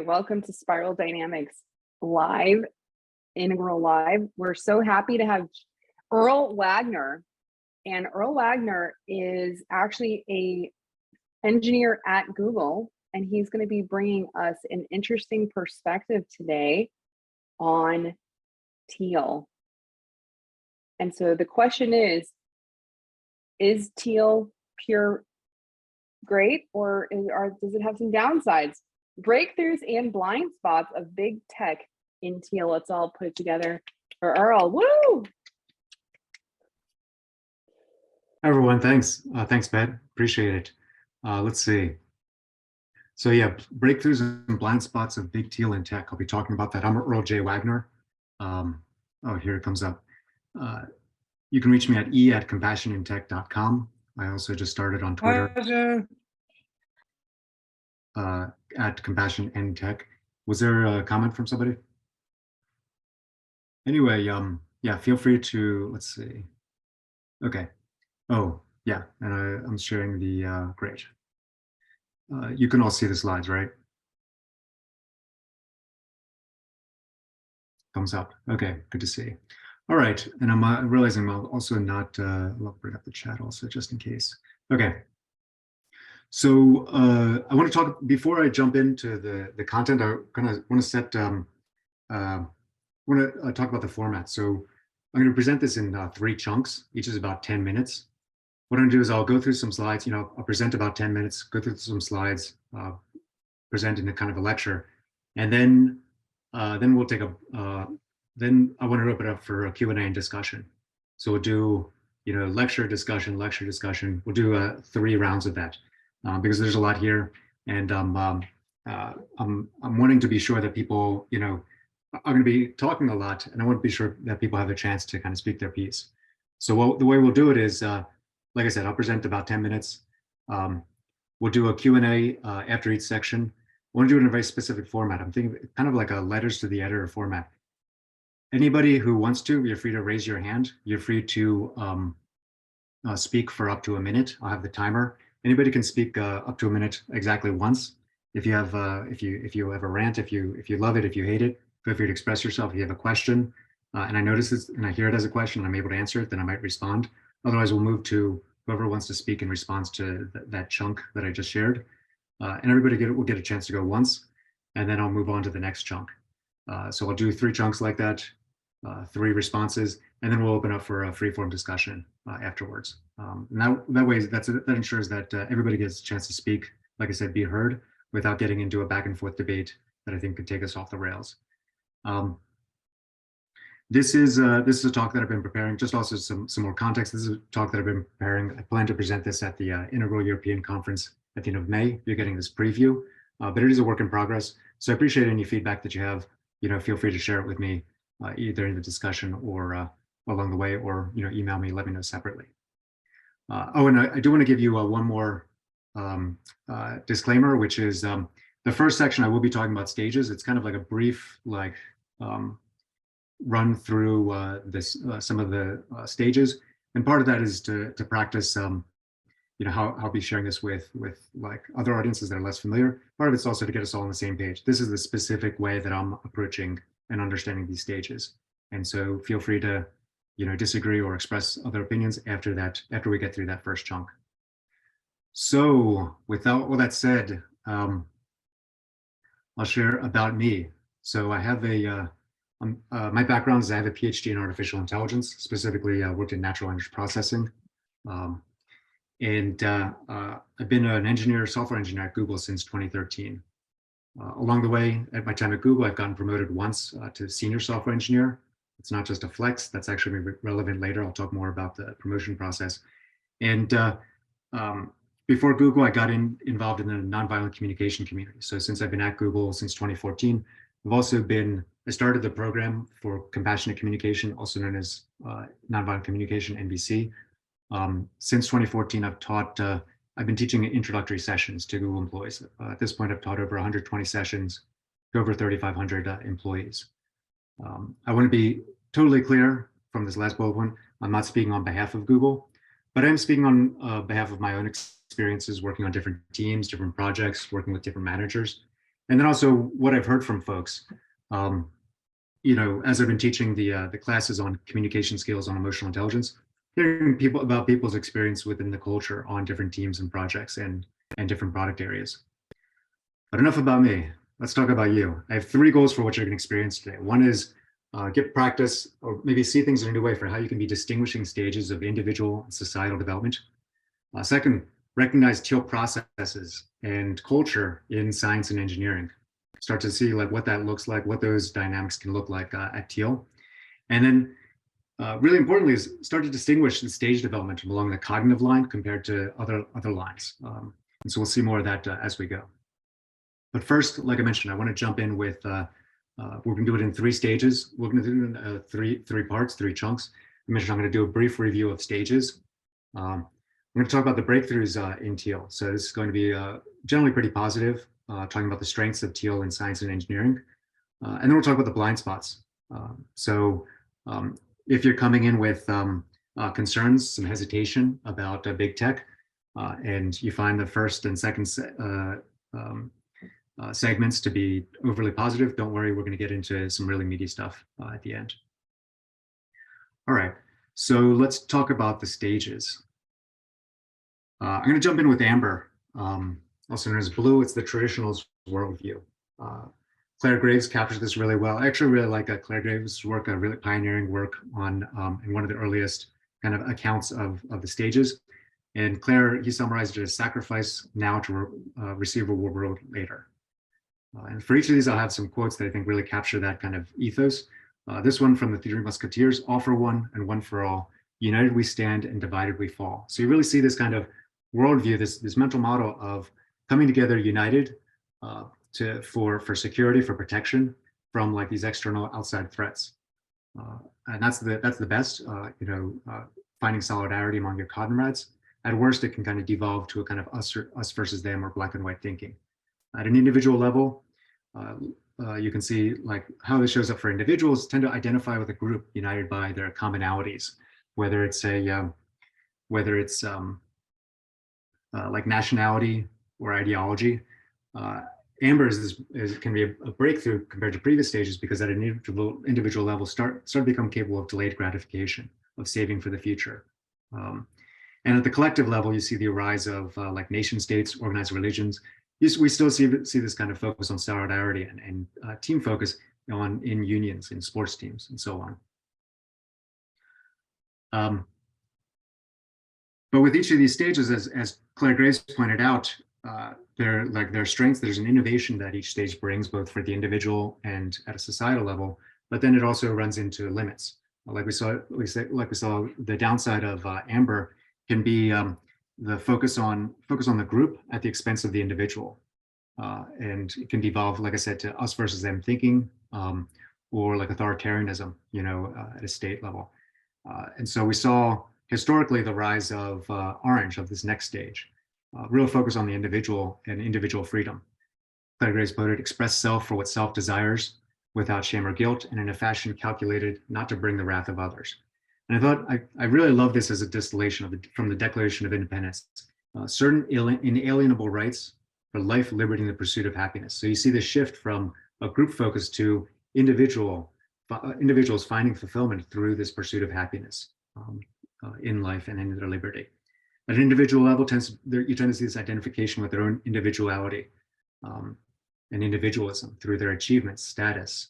welcome to Spiral Dynamics Live, Integral Live. We're so happy to have Earl Wagner. And Earl Wagner is actually a engineer at Google, and he's going to be bringing us an interesting perspective today on Teal. And so the question is Teal pure great, or does it have some downsides? Breakthroughs and blind spots of big tech in Teal. Let's all put it together for Earl. Woo! Everyone, thanks. Thanks, Pat. Appreciate it. Let's see. So yeah, breakthroughs and blind spots of big Teal in tech. I'll be talking about that. I'm Earl J. Wagner. Oh, here it comes up. You can reach me at e@compassionintech.com. I also just started on Twitter at Compassion and Tech. Was there a comment from somebody? Anyway, yeah, feel free to, let's see. Okay. Oh, yeah, and I'm sharing the, great. You can all see the slides, right? Thumbs up. Okay, good to see. All right, and I'm realizing I'll also not, I'll bring up the chat also just in case. Okay. So I want to talk, before I jump into the content, I want to set, I want to talk about the format. So I'm going to present this in 3 chunks. Each is about 10 minutes. What I'm going to do is I'll go through some slides, I'll present about 10 minutes, go through some slides, present in a kind of a lecture, and then we'll take then I want to open it up for a Q&A and discussion. So we'll do, lecture, discussion. We'll do 3 rounds of that because there's a lot here, and I'm wanting to be sure that people, I'm going to be talking a lot, and I want to be sure that people have a chance to kind of speak their piece. So the way we'll do it is, like I said, I'll present about 10 minutes. We'll do a Q&A after each section. I want to do it in a very specific format. I'm thinking kind of like a letters to the editor format. Anybody who wants to, you're free to raise your hand. You're free to speak for up to a minute. I'll have the timer. Anybody can speak up to a minute exactly once. If you have if you have a rant, if you love it, if you hate it, feel free to express yourself. If you have a question, and I notice this and I hear it as a question, and I'm able to answer it, then I might respond. Otherwise, we'll move to whoever wants to speak in response to that chunk that I just shared. And everybody will get a chance to go once, and then I'll move on to the next chunk. So I'll do 3 chunks like that, 3 responses, and then we'll open up for a free-form discussion afterwards. And that way, that ensures that everybody gets a chance to speak, like I said, be heard, without getting into a back and forth debate that I think could take us off the rails. This is a talk that I've been preparing, just also some more context. This is a talk that I've been preparing. I plan to present this at the Integral European Conference at the end of May. You're getting this preview, but it is a work in progress. So I appreciate any feedback that you have. Feel free to share it with me either in the discussion or along the way, or email me, let me know separately. Oh, and I do want to give you one more disclaimer, which is the first section I will be talking about stages. It's kind of like a brief run through some of the stages, and part of that is to practice how I'll be sharing this with like other audiences that are less familiar. Part of it's also to get us all on the same page. This is the specific way that I'm approaching and understanding these stages, and so feel free to disagree or express other opinions after we get through that first chunk. So without all that said, I'll share about me. So I have my background is I have a PhD in artificial intelligence, specifically worked in natural language processing. And I've been an software engineer at Google since 2013. Along the way, at my time at Google, I've gotten promoted once to senior software engineer. It's not just a flex, that's actually relevant later. I'll talk more about the promotion process. And before Google, I got involved in the nonviolent communication community. So since I've been at Google since 2014, I started the program for compassionate communication, also known as nonviolent communication, NVC. Since 2014, I've been teaching introductory sessions to Google employees. At this point, I've taught over 120 sessions to over 3,500 employees. I want to be totally clear from this last bullet point. I'm not speaking on behalf of Google, but I'm speaking on behalf of my own experiences working on different teams, different projects, working with different managers. And then also what I've heard from folks, as I've been teaching the classes on communication skills on emotional intelligence, hearing about people's experience within the culture on different teams and projects and different product areas. But enough about me. Let's talk about you. I have 3 goals for what you're going to experience today. One is get practice or maybe see things in a new way for how you can be distinguishing stages of individual and societal development. Second, recognize Teal processes and culture in science and engineering. Start to see like what that looks like, what those dynamics can look like at Teal. And then really importantly is start to distinguish the stage development along the cognitive line compared to other lines. And so we'll see more of that as we go. But first, like I mentioned, I want to jump in with, we're going to do it in 3 stages. We're going to do it in three parts, 3 chunks. I mentioned I'm going to do a brief review of stages. I'm going to talk about the breakthroughs in Teal. So this is going to be generally pretty positive, talking about the strengths of Teal in science and engineering. And then we'll talk about the blind spots. If you're coming in with concerns, some hesitation about big tech, and you find the first and second segments to be overly positive, don't worry, we're going to get into some really meaty stuff at the end. All right, so let's talk about the stages. I'm going to jump in with Amber, also known as Blue. It's the traditionalist worldview. Claire Graves captures this really well. I actually really like Claire Graves' work, really pioneering work on in one of the earliest kind of accounts of the stages. And Claire, he summarized it as sacrifice now to receive a reward later. And for each of these, I'll have some quotes that I think really capture that kind of ethos. This one from the Three Musketeers: all for one and one for all. United we stand and divided we fall. So you really see this kind of worldview, this mental model of coming together united for security, for protection from like these external outside threats. And that's the best, finding solidarity among your comrades. At worst, it can kind of devolve to a kind of us versus them or black and white thinking. At an individual level, you can see like how this shows up for individuals tend to identify with a group united by their commonalities, whether it's like nationality or ideology. Amber can be a breakthrough compared to previous stages because at an individual level start to become capable of delayed gratification, of saving for the future. And at the collective level, you see the rise of like nation states, organized religions. We still see this kind of focus on solidarity and team focus in unions, in sports teams, and so on. But with each of these stages, as Claire Graves pointed out, their strengths. There's an innovation that each stage brings, both for the individual and at a societal level. But then it also runs into limits. Like we saw, the downside of Amber can be the focus on the group at the expense of the individual, and it can devolve, like I said, to us versus them thinking, or like authoritarianism, at a state level. And so we saw historically the rise of Orange, of this next stage, real focus on the individual and individual freedom. Claire Graves put it: express self for what self desires, without shame or guilt, and in a fashion calculated not to bring the wrath of others. And I thought I really love this as a distillation from the Declaration of Independence: certain inalienable rights for life, liberty, and the pursuit of happiness. So you see the shift from a group focus to individuals finding fulfillment through this pursuit of happiness in life and in their liberty. At an individual level, you tend to see this identification with their own individuality and individualism through their achievements, status.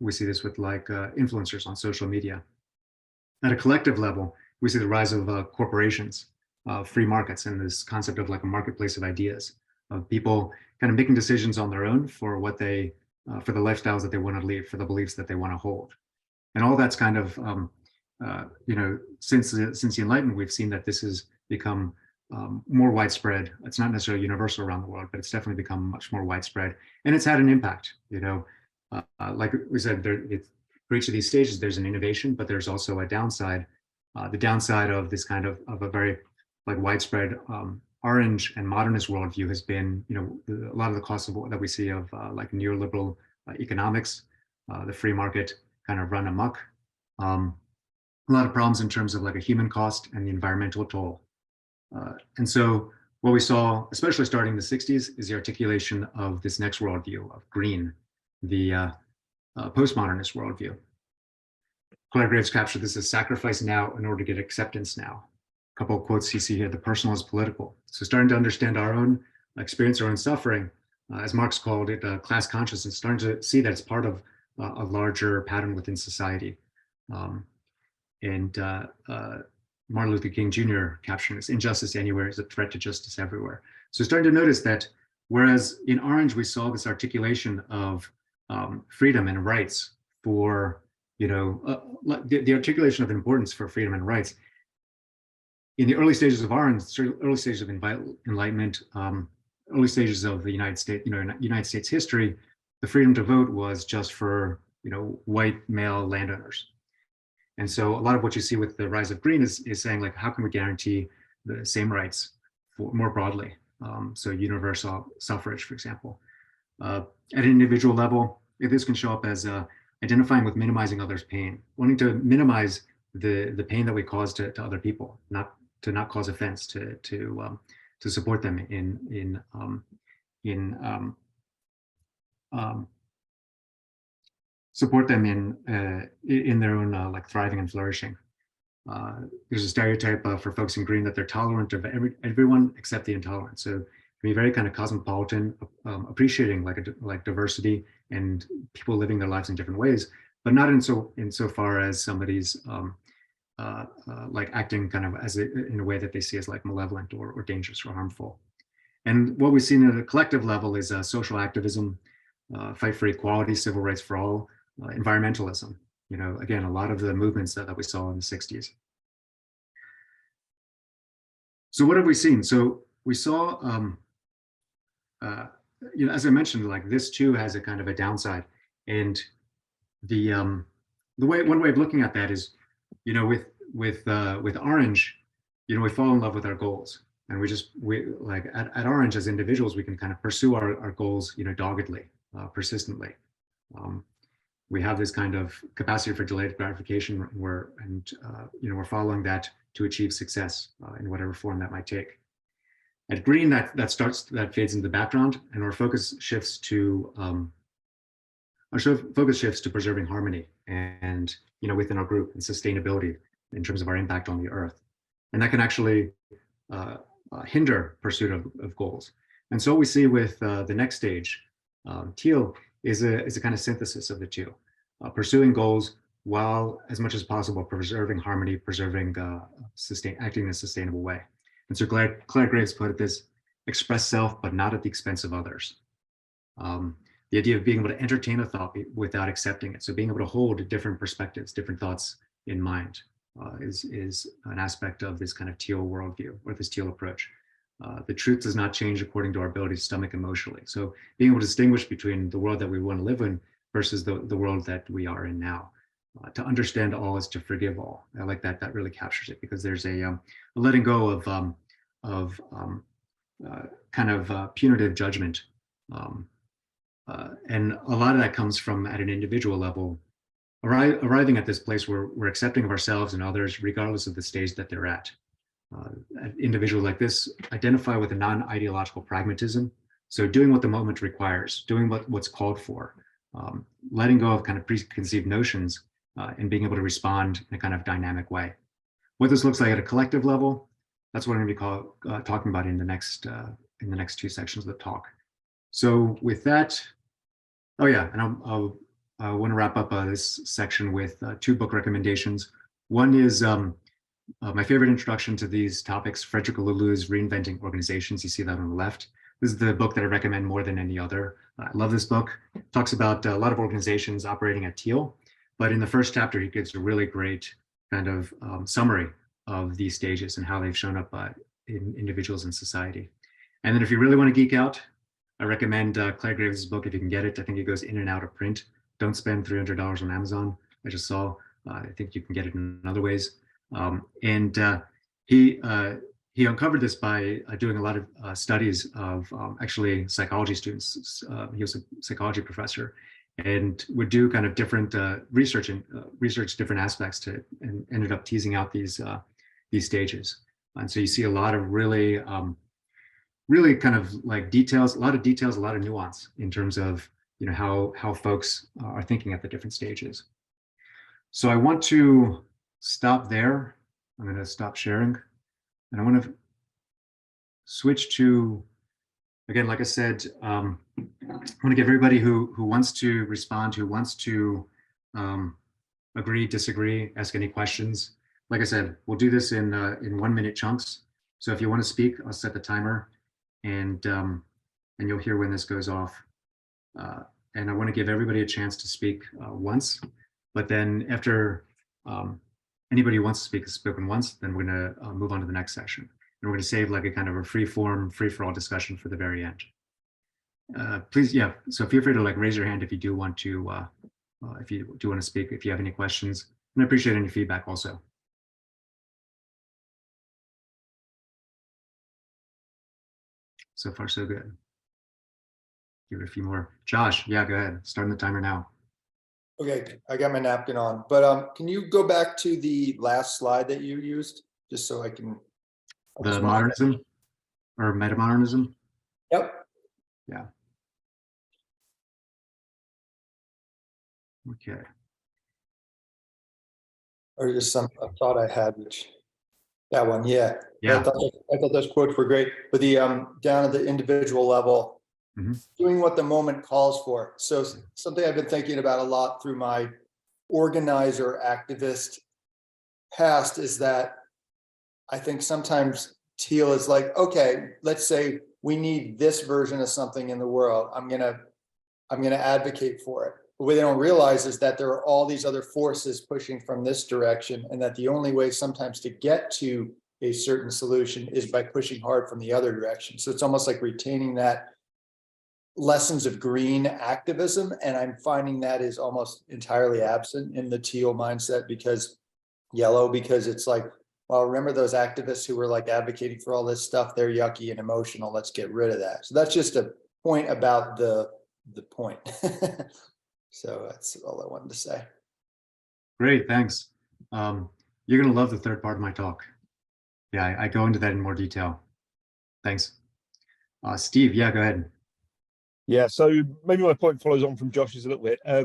We see this with like influencers on social media. At a collective level, we see the rise of corporations, free markets, and this concept of like a marketplace of ideas, of people kind of making decisions on their own for what they, for the lifestyles that they want to lead, for the beliefs that they want to hold. And all that's kind of, since the Enlightenment, we've seen that this has become more widespread. It's not necessarily universal around the world, but it's definitely become much more widespread, and it's had an impact. Like we said, for each of these stages, there's an innovation, but there's also a downside. The downside of this kind of a very like widespread orange and modernist worldview has been, a lot of the costs that we see of like neoliberal economics, the free market kind of run amok. A lot of problems in terms of like a human cost and the environmental toll. And so what we saw, especially starting in the 60s, is the articulation of this next worldview of green, the postmodernist worldview. Claire Graves captured this as sacrifice now in order to get acceptance now. A couple of quotes you see here, the personal is political. So starting to understand our own experience, our own suffering, as Marx called it, class consciousness, starting to see that it's part of a larger pattern within society. Martin Luther King Jr. capturing this, injustice anywhere is a threat to justice everywhere. So starting to notice that whereas in Orange we saw this articulation of freedom and rights for, the articulation of importance for freedom and rights, in the early stages of Orange, early stages of enlightenment, early stages of the United States history, the freedom to vote was just for white male landowners. And so a lot of what you see with the rise of green is saying, like, how can we guarantee the same rights for more broadly? So universal suffrage, for example. At an individual level, this can show up as identifying with minimizing others' pain, wanting to minimize the pain that we cause to other people, not cause offense, to support them in their own like thriving and flourishing. There's a stereotype for folks in green that they're tolerant of everyone except the intolerant. So be very kind of cosmopolitan, appreciating like diversity and people living their lives in different ways, but not insofar as somebody's like acting kind of in a way that they see as like malevolent or dangerous or harmful. And what we've seen at a collective level is social activism, fight for equality, civil rights for all, environmentalism. Again, a lot of the movements that we saw in the 60s. So what have we seen? So we saw, as I mentioned, like this too has a kind of a downside. And one way of looking at that is, with Orange, we fall in love with our goals. And we like at Orange as individuals, we can kind of pursue our goals, doggedly, persistently. We have this kind of capacity for delayed gratification, we're following that to achieve success in whatever form that might take. At green, that fades into the background, and our focus shifts to preserving harmony and within our group, and sustainability in terms of our impact on the earth, and that can actually hinder pursuit of goals. And so what we see with the next stage, Teal, is a kind of synthesis of the two, pursuing goals while as much as possible preserving harmony, preserving acting in a sustainable way. And so Claire Graves put it this: express self, but not at the expense of others. The idea of being able to entertain a thought without accepting it. So being able to hold different perspectives, different thoughts in mind is an aspect of this kind of Teal worldview, or this Teal approach. The truth does not change according to our ability to stomach emotionally. So being able to distinguish between the world that we want to live in versus the world that we are in now. To understand all is to forgive all. I like that. That really captures it, because there's a letting go of kind of punitive judgment. And a lot of that comes from, at an individual level, arriving at this place where we're accepting of ourselves and others, regardless of the stage that they're at. An individual like this identify with a non-ideological pragmatism. So doing what the moment requires, doing what's called for, letting go of kind of preconceived notions, and being able to respond in a kind of dynamic way. What this looks like at a collective level, that's what I'm going to be talking about in the next two sections of the talk. So with that, oh yeah, and I want to wrap up this section with two book recommendations. One is my favorite introduction to these topics, Frederick Lulu's Reinventing Organizations. You see that on the left. This is the book that I recommend more than any other. I love this book. It talks about a lot of organizations operating at Teal, but in the first chapter, he gives a really great kind of summary of these stages and how they've shown up in individuals in society. And then if you really want to geek out, I recommend Claire Graves' book if you can get it. I think it goes in and out of print. Don't spend $300 on Amazon. I just saw, I think you can get it in other ways. He uncovered this by doing a lot of studies of actually psychology students. He was a psychology professor and would do kind of different research different aspects and ended up teasing out these stages. And so you see a lot of really really kind of like details, a lot of details, a lot of nuance in terms of, you know, how folks are thinking at the different stages. So I want to stop there. I'm going to stop sharing, and I want to switch to, again, like I said, I want to give everybody who wants to respond, who wants to agree, disagree, ask any questions. Like I said, we'll do this in 1 minute chunks. So if you want to speak, I'll set the timer, and you'll hear when this goes off. And I want to give everybody a chance to speak once, but then after anybody who wants to speak has spoken once, then we're going to move on to the next session. And we're going to save like a kind of a free form, free for all discussion for the very end. Please, yeah. So feel free to like raise your hand if you do want to, if you do want to speak, if you have any questions, and I appreciate any feedback also. So far, so good. Give it a few more. Josh, yeah, go ahead. Starting the timer now. Okay, I got my napkin on, but can you go back to the last slide that you used, just so I can. The modernism or metamodernism? Yep. Yeah. Okay. Or just some a thought I had, which that one, yeah. Yeah. I thought those quotes were great, but the down at the individual level, doing what the moment calls for. So something I've been thinking about a lot through my organizer activist past is that I think sometimes Teal is like, okay, let's say we need this version of something in the world. I'm gonna advocate for it. But what they don't realize is that there are all these other forces pushing from this direction, and that the only way sometimes to get to a certain solution is by pushing hard from the other direction. So it's almost like retaining that lessons of green activism, and I'm finding that is almost entirely absent in the Teal mindset, because it's like, well, remember those activists who were like advocating for all this stuff? They're yucky and emotional. Let's get rid of that. So that's just a point about the point. So that's all I wanted to say. Great, thanks. You're gonna love the third part of my talk. Yeah, I go into that in more detail. Thanks. Steve, yeah, go ahead. Yeah, so maybe my point follows on from Josh's a little bit. I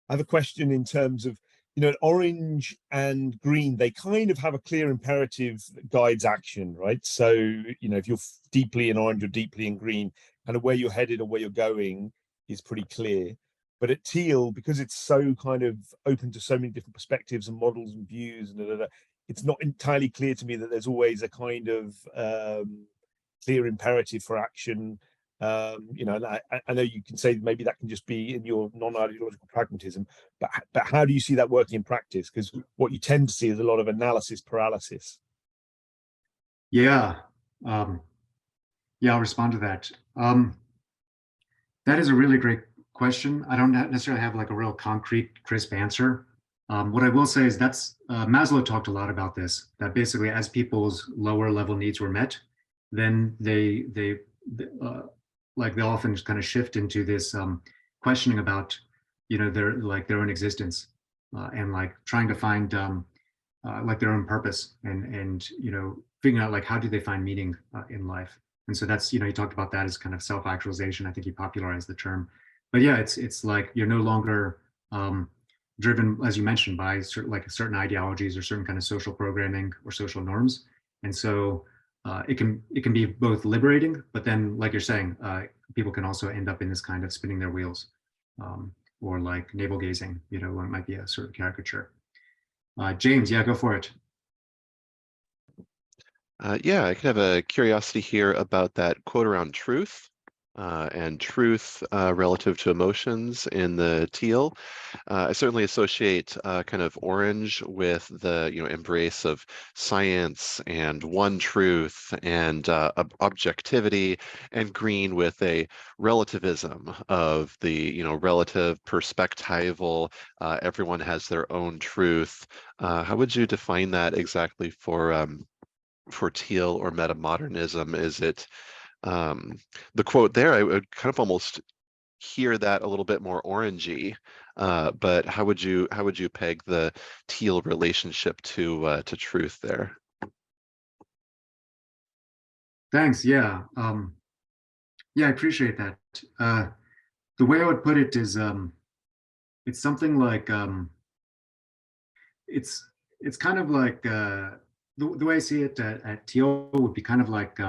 have a question in terms of, you know, orange and green, they kind of have a clear imperative that guides action, right? So, you know, if you're deeply in orange or deeply in green, kind of where you're headed or where you're going is pretty clear. But at Teal, because it's so kind of open to so many different perspectives and models and views, and it's not entirely clear to me that there's always a kind of clear imperative for action. You know, and I know you can say maybe that can just be in your non-ideological pragmatism, but how do you see that working in practice? Because what you tend to see is a lot of analysis paralysis. Yeah, yeah, I'll respond to that. That is a really great question. I don't necessarily have like a real concrete, crisp answer. What I will say is that's Maslow talked a lot about this. That basically, as people's lower level needs were met, then they often just kind of shift into this questioning about, you know, their own existence and like trying to find like their own purpose and you know, figuring out like how do they find meaning in life. And so that's, you know, he talked about that as kind of self-actualization. I think he popularized the term. But yeah, it's like you're no longer driven, as you mentioned, by certain ideologies or certain kind of social programming or social norms. And so it can be both liberating, but then, like you're saying, people can also end up in this kind of spinning their wheels or like navel gazing, you know, when it might be a sort of caricature. James, yeah, go for it. Yeah, I could have a curiosity here about that quote around truth and truth relative to emotions in the Teal. I certainly associate kind of orange with the, you know, embrace of science and one truth and objectivity, and green with a relativism of the, you know, relative perspectival, everyone has their own truth. How would you define that exactly for Teal or metamodernism? Is it the quote there? I would kind of almost hear that a little bit more orangey, but how would you peg the Teal relationship to truth there? Thanks. Yeah. Yeah, I appreciate that. The way I would put it is, it's something like, it's kind of like, the way I see it at Teal would be kind of like,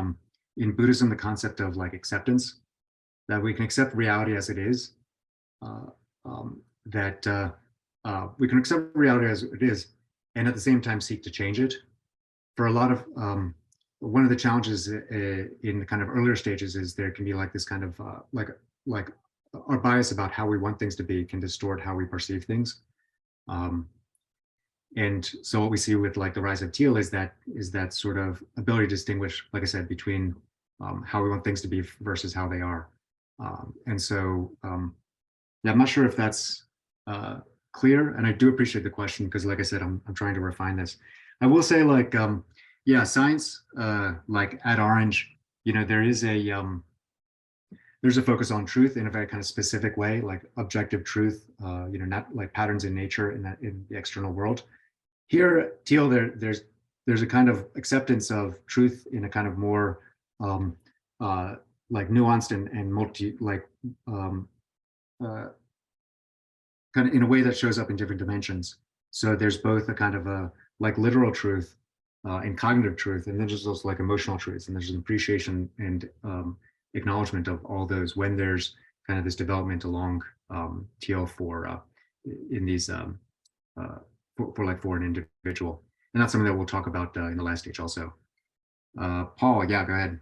in Buddhism, the concept of like acceptance, that we can accept reality as it is, that we can accept reality as it is, and at the same time seek to change it. For a lot of, one of the challenges in the kind of earlier stages is there can be like this kind of like our bias about how we want things to be can distort how we perceive things. And so what we see with like the rise of Teal is that sort of ability to distinguish, like I said, between how we want things to be versus how they are. And so, yeah, I'm not sure if that's clear, and I do appreciate the question because, like I said, I'm trying to refine this. I will say, like, yeah, science, like at Orange, you know, there's a focus on truth in a very kind of specific way, like objective truth, you know, not like patterns in nature in the external world. Here at Teal, there's a kind of acceptance of truth in a kind of more like nuanced and multi, like kind of in a way that shows up in different dimensions. So there's both a kind of a like literal truth and cognitive truth, and then there's also like emotional truths, and there's an appreciation and acknowledgement of all those when there's kind of this development along Teal for in these for an individual, and that's something that we'll talk about in the last stage also. Paul, yeah, go ahead.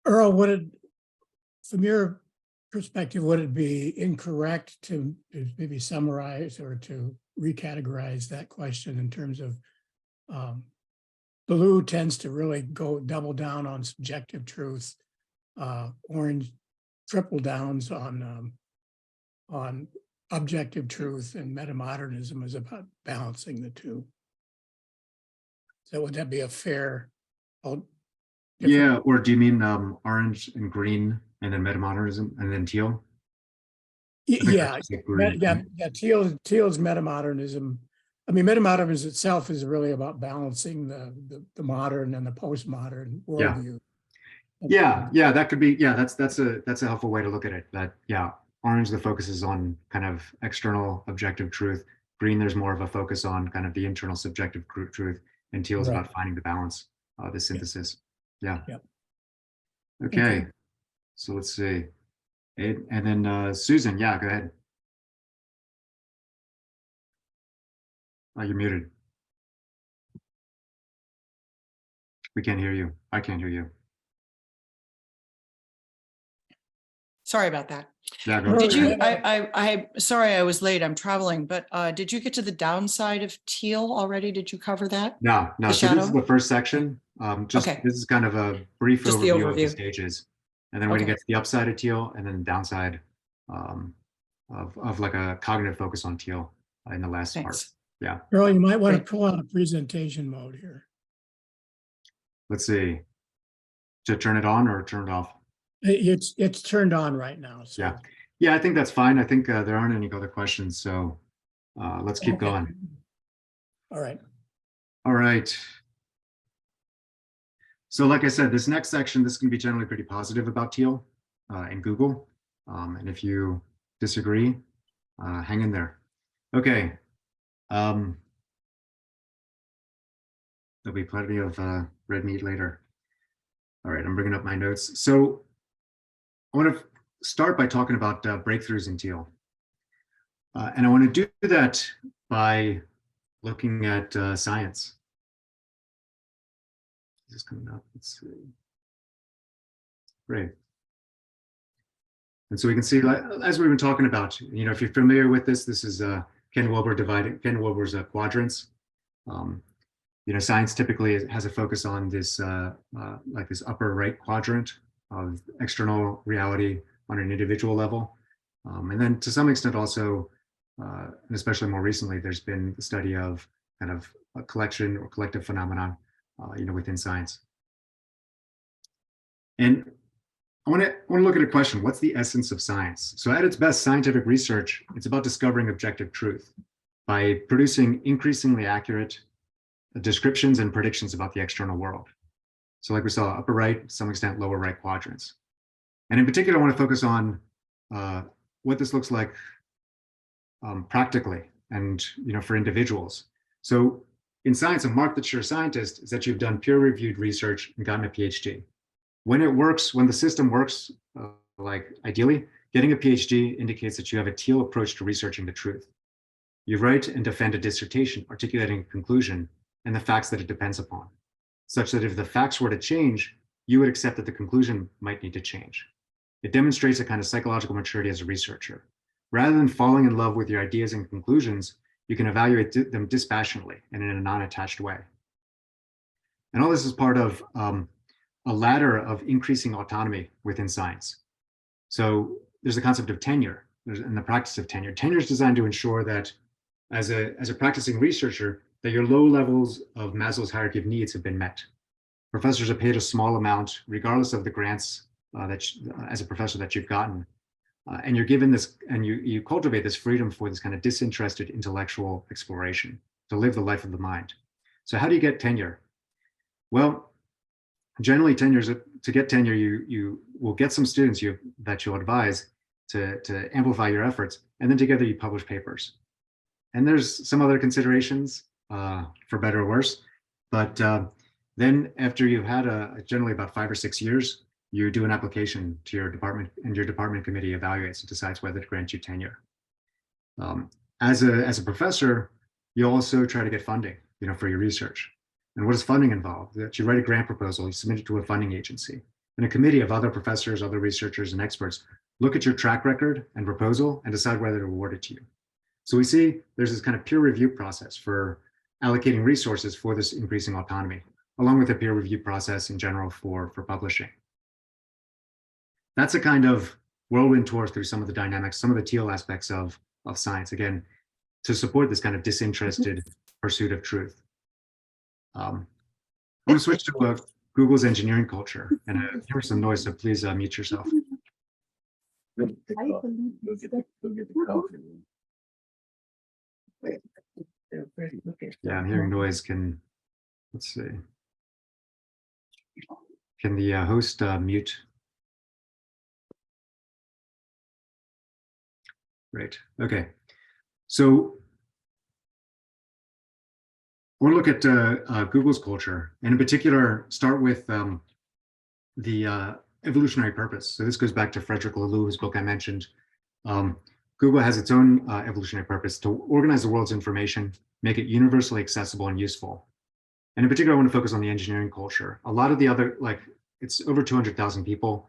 Earl, from your perspective, would it be incorrect to maybe summarize or to recategorize that question in terms of blue tends to really go double down on subjective truth, orange triple downs on objective truth, and metamodernism is about balancing the two. So would that be a fair? Yeah, or do you mean orange and green and then metamodernism and then Teal? Yeah, Teal's metamodernism. I mean, metamodernism itself is really about balancing the modern and the postmodern worldview. Yeah, that could be. Yeah, that's a helpful way to look at it. That orange, the focus is on kind of external objective truth. Green, there's more of a focus on kind of the internal subjective truth, and Teal is about finding the balance, the synthesis. Yeah. Okay. So let's see. And then Susan, yeah, go ahead. Oh, you're muted. We can't hear you. I can't hear you. Sorry about that. Yeah, go Did you, ahead. sorry, I was late. I'm traveling, but did you get to the downside of Teal already? Did you cover that? No. So this is the first section. This is kind of a brief overview of the stages. And then we're gonna get to the upside of Teal and then the downside of like a cognitive focus on Teal in the last part. Yeah. Earl, you might want to pull out a presentation mode here. Let's see. To turn it on or turn it off? It's turned on right now. So. Yeah, I think that's fine. I think there aren't any other questions, so let's keep going. All right. So like I said, this next section, this is going to be generally pretty positive about Teal and Google. And if you disagree, hang in there. Okay. There'll be plenty of red meat later. All right, I'm bringing up my notes. So I want to start by talking about breakthroughs in Teal. And I want to do that by looking at science. Is this coming up? Let's see. Great. And so we can see, as we've been talking about, you know, if you're familiar with this, this is Ken Wilber's quadrants. You know, science typically has a focus on this, like this upper right quadrant of external reality on an individual level. And then to some extent also, and especially more recently, there's been the study of kind of a collection or collective phenomenon, you know, within science. And I want to look at a question: what's the essence of science? So at its best, scientific research, it's about discovering objective truth by producing increasingly accurate descriptions and predictions about the external world. So like we saw, upper right, to some extent, lower right quadrants. And in particular, I want to focus on what this looks like practically and for individuals. So in science, a mark that you're a scientist is that you've done peer-reviewed research and gotten a PhD. When it works, when the system works, like ideally, getting a PhD indicates that you have a Teal approach to researching the truth. You write and defend a dissertation, articulating a conclusion and the facts that it depends upon, such that if the facts were to change, you would accept that the conclusion might need to change. It demonstrates a kind of psychological maturity as a researcher. Rather than falling in love with your ideas and conclusions, you can evaluate them dispassionately and in a non-attached way. And all this is part of a ladder of increasing autonomy within science. So there's the concept of tenure and the practice of tenure. Tenure is designed to ensure that as a practicing researcher, that your low levels of Maslow's hierarchy of needs have been met. Professors are paid a small amount, regardless of the grants as a professor that you've gotten. And you're given this, and you cultivate this freedom for this kind of disinterested intellectual exploration, to live the life of the mind. So how do you get tenure? Well, generally to get tenure, you will get some students that you'll advise to amplify your efforts, and then together you publish papers. And there's some other considerations, for better or worse, but then after you've had generally about 5 or 6 years, you do an application to your department, and your department committee evaluates and decides whether to grant you tenure. As a professor, you also try to get funding, for your research. And what does funding involve? That you write a grant proposal, you submit it to a funding agency, and a committee of other professors, other researchers, and experts look at your track record and proposal and decide whether to award it to you. So we see there's this kind of peer review process for allocating resources for this increasing autonomy, along with a peer review process in general for publishing. That's a kind of whirlwind tour through some of the dynamics, some of the Teal aspects of science, again, to support this kind of disinterested pursuit of truth. I want to switch to Google's engineering culture, and here's some noise, so please mute yourself. Go get the coffee. Yeah, I'm hearing noise. Let's see. Can the host mute? Great. Okay. So I want to look at Google's culture, and in particular, start with the evolutionary purpose. So this goes back to Frederick Laloux, whose book I mentioned. Google has its own evolutionary purpose to organize the world's information, make it universally accessible and useful. And in particular, I want to focus on the engineering culture. A lot of the other, it's over 200,000 people.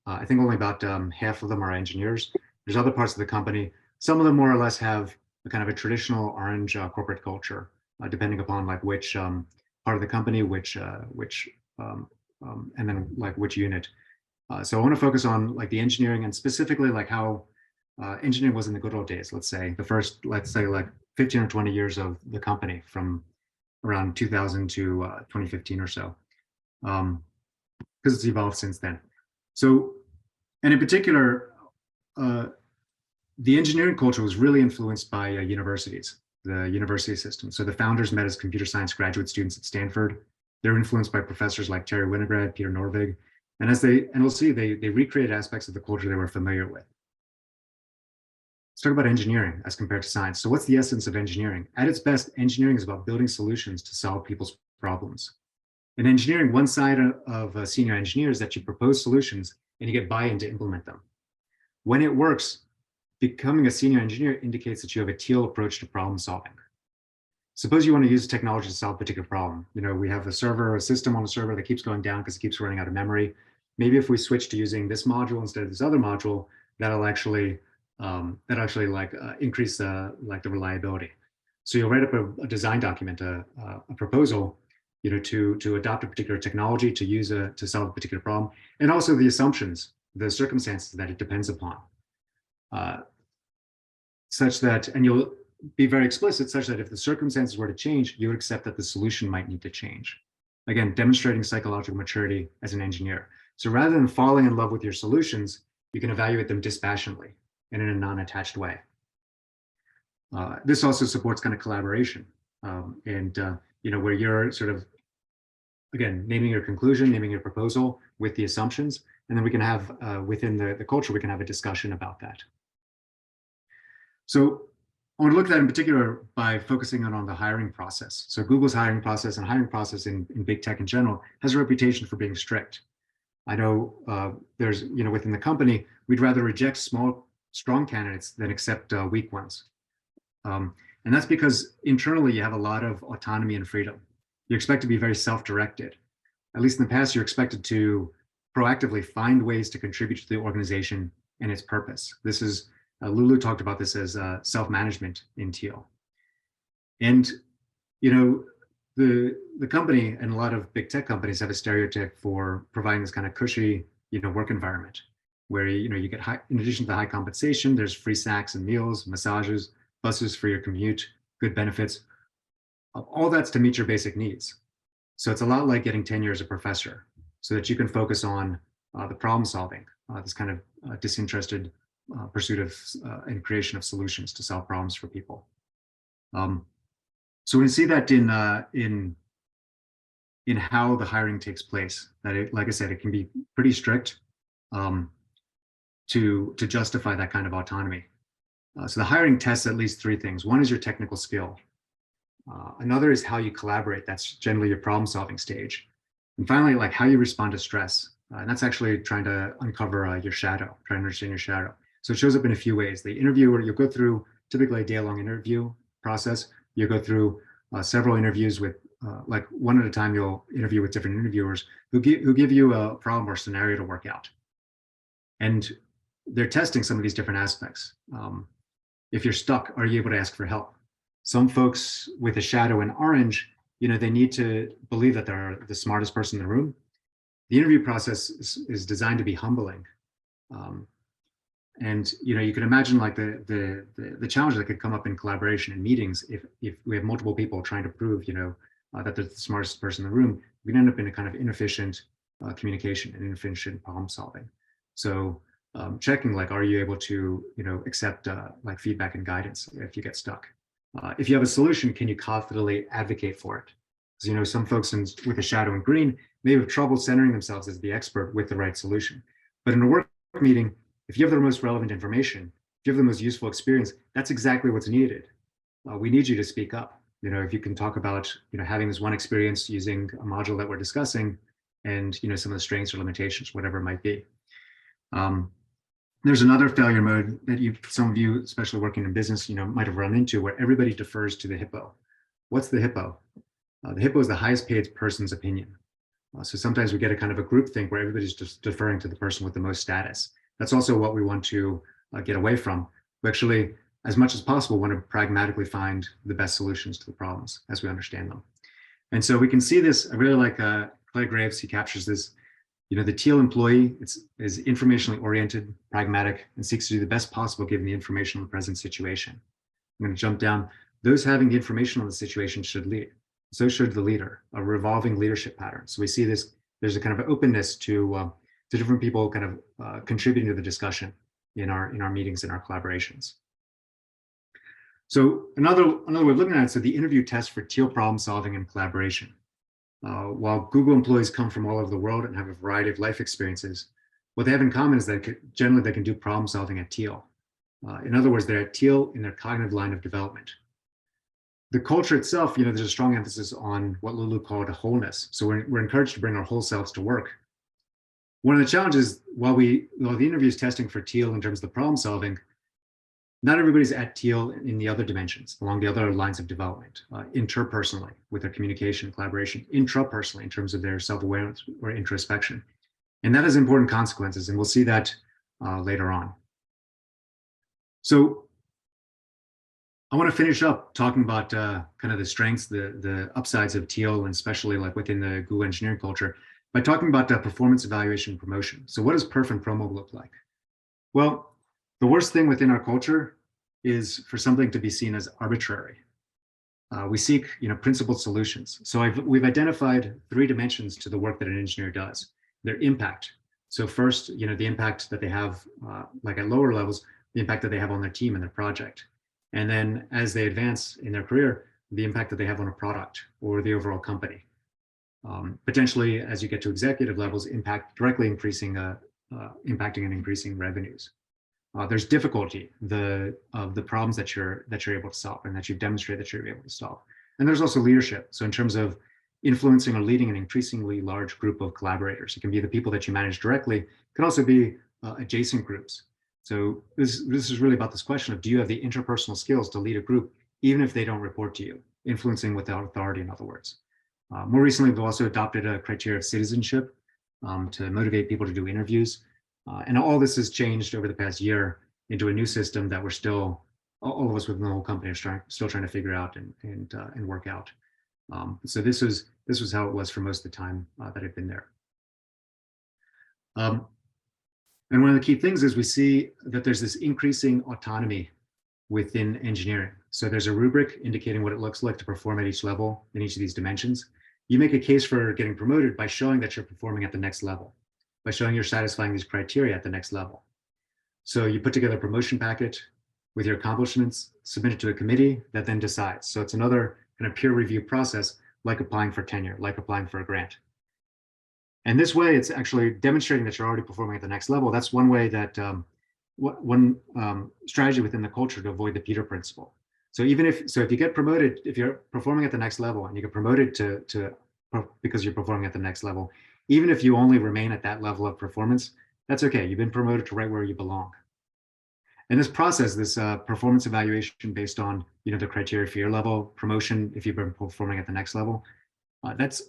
I think only about half of them are engineers. There's other parts of the company. Some of them more or less have a kind of a traditional orange corporate culture, depending upon which part of the company, and then which unit. So I want to focus on the engineering, and specifically how engineering was in the good old days. Let's say the first, 15 or 20 years of the company, from around 2000 to 2015 or so, because it's evolved since then. So, and in particular, the engineering culture was really influenced by universities, the university system. So the founders met as computer science graduate students at Stanford. They're influenced by professors like Terry Winograd, Peter Norvig, and we'll see, they recreated aspects of the culture they were familiar with. Let's talk about engineering as compared to science. So what's the essence of engineering? At its best, engineering is about building solutions to solve people's problems. In engineering, one side of senior engineer is that you propose solutions and you get buy-in to implement them. When it works, becoming a senior engineer indicates that you have a Teal approach to problem solving. Suppose you want to use technology to solve a particular problem. We have a system on a server that keeps going down because it keeps running out of memory. Maybe if we switch to using this module instead of this other module, that'll actually increase the reliability. So you'll write up a design document, a proposal, to adopt a particular technology to use to solve a particular problem, and also the assumptions, the circumstances that it depends upon, such that, and you'll be very explicit, such that if the circumstances were to change, you would accept that the solution might need to change. Again, demonstrating psychological maturity as an engineer. So rather than falling in love with your solutions, you can evaluate them dispassionately and in a non-attached way. This also supports kind of collaboration. where you're sort of, again, naming your conclusion, naming your proposal with the assumptions, and then we can have, within the culture, we can have a discussion about that. So I want to look at that in particular by focusing on the hiring process. So Google's hiring process and hiring process in big tech in general has a reputation for being strict. I know there's, within the company, we'd rather reject small, strong candidates than accept weak ones. And that's because internally you have a lot of autonomy and freedom. You're expected to be very self-directed. At least in the past, you're expected to proactively find ways to contribute to the organization and its purpose. This is, Lulu talked about this as self-management in Teal. And, the company and a lot of big tech companies have a stereotype for providing this kind of cushy, work environment where, you get high, in addition to the high compensation, there's free snacks and meals, massages, buses for your commute, good benefits. All that's to meet your basic needs. So it's a lot like getting tenure as a professor so that you can focus on the problem solving, this kind of disinterested pursuit of and creation of solutions to solve problems for people. So we see that in how the hiring takes place, that it, like I said, it can be pretty strict to justify that kind of autonomy. So the hiring tests at least three things. One is your technical skill. Another is how you collaborate. That's generally your problem solving stage. And finally, like how you respond to stress. And that's actually trying to uncover your shadow, trying to understand your shadow. So it shows up in a few ways. The interviewer, you'll go through typically a day-long interview process. You'll go through several interviews with, like one at a time, you'll interview with different interviewers who give you a problem or scenario to work out. And they're testing some of these different aspects. If you're stuck, are you able to ask for help? Some folks with a shadow in orange, they need to believe that they're the smartest person in the room. The interview process is designed to be humbling. And you can imagine like the challenge that could come up in collaboration and meetings if we have multiple people trying to prove that they're the smartest person in the room. We can end up in a kind of inefficient communication and inefficient problem solving. So checking like, are you able to accept like feedback and guidance if you get stuck? If you have a solution, can you confidently advocate for it? Because some folks with a shadow in green may have trouble centering themselves as the expert with the right solution. But in a work meeting, if you have the most relevant information, if you have the most useful experience, that's exactly what's needed. We need you to speak up. If you can talk about having this one experience using a module that we're discussing, and some of the strengths or limitations, whatever it might be. There's another failure mode that some of you, especially working in business, might have run into, where everybody defers to the hippo. What's the hippo? The hippo is the highest paid person's opinion. So sometimes we get a kind of a group think where everybody's just deferring to the person with the most status. That's also what we want to get away from. We actually, as much as possible, want to pragmatically find the best solutions to the problems as we understand them. And so we can see this. I really like Clay Graves. He captures this. The Teal employee is informationally oriented, pragmatic, and seeks to do the best possible given the information on the present situation. I'm going to jump down. Those having the information on the situation should lead. So should the leader, a revolving leadership pattern. So we see this, there's a kind of openness to different people kind of contributing to the discussion in our meetings and our collaborations. So another way of looking at it, so the interview test for Teal problem solving and collaboration. While Google employees come from all over the world and have a variety of life experiences, what they have in common is that generally they can do problem solving at Teal. In other words, they're at Teal in their cognitive line of development. The culture itself, there's a strong emphasis on what Lulu called a wholeness. So we're encouraged to bring our whole selves to work. One of the challenges, while the interview is testing for Teal in terms of the problem solving, not everybody's at Teal in the other dimensions, along the other lines of development, interpersonally with their communication, collaboration, intrapersonally in terms of their self-awareness or introspection. And that has important consequences, and we'll see that later on. So I want to finish up talking about kind of the strengths, the upsides of Teal, and especially like within the Google engineering culture, by talking about performance evaluation and promotion. So what does perf and promo look like? Well, the worst thing within our culture is for something to be seen as arbitrary. We seek, principled solutions. So we've identified 3 dimensions to the work that an engineer does. Their impact. So first, the impact that they have, like at lower levels, the impact that they have on their team and their project. And then as they advance in their career, the impact that they have on a product or the overall company. Potentially, as you get to executive levels, directly impacting and increasing revenues. There's difficulty of the problems that you're able to solve and that you've demonstrated that you're able to solve. And there's also leadership. So in terms of influencing or leading an increasingly large group of collaborators, it can be the people that you manage directly. It can also be adjacent groups. So this is really about this question of, do you have the interpersonal skills to lead a group, even if they don't report to you, influencing without authority, in other words. More recently, we've also adopted a criteria of citizenship to motivate people to do interviews. And all this has changed over the past year into a new system that we're still, all of us within the whole company are still trying to figure out and work out. So this was how it was for most of the time that I've been there. And one of the key things is we see that there's this increasing autonomy within engineering. So there's a rubric indicating what it looks like to perform at each level in each of these dimensions. You make a case for getting promoted by showing that you're performing at the next level, by showing you're satisfying these criteria at the next level. So you put together a promotion packet with your accomplishments, submit it to a committee that then decides. So it's another kind of peer review process, like applying for tenure, like applying for a grant. And this way, it's actually demonstrating that you're already performing at the next level. That's one way that, one strategy within the culture to avoid the Peter principle. So if you get promoted, if you're performing at the next level and you get promoted because you're performing at the next level, even if you only remain at that level of performance, that's okay. You've been promoted to right where you belong. And this process, this performance evaluation based on the criteria for your level, promotion if you've been performing at the next level,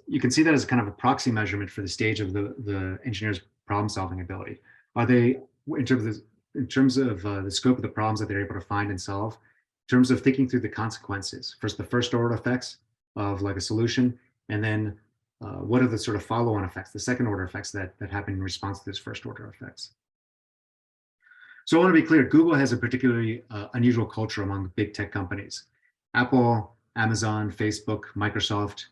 you can see that as kind of a proxy measurement for the stage of the engineer's problem-solving ability. Are they, in terms of the scope of the problems that they're able to find and solve, in terms of thinking through the consequences, first the first order effects of like a solution, and then what are the sort of follow-on effects, the second order effects that happen in response to those first order effects. So I want to be clear, Google has a particularly unusual culture among big tech companies. Apple, Amazon, Facebook, Microsoft,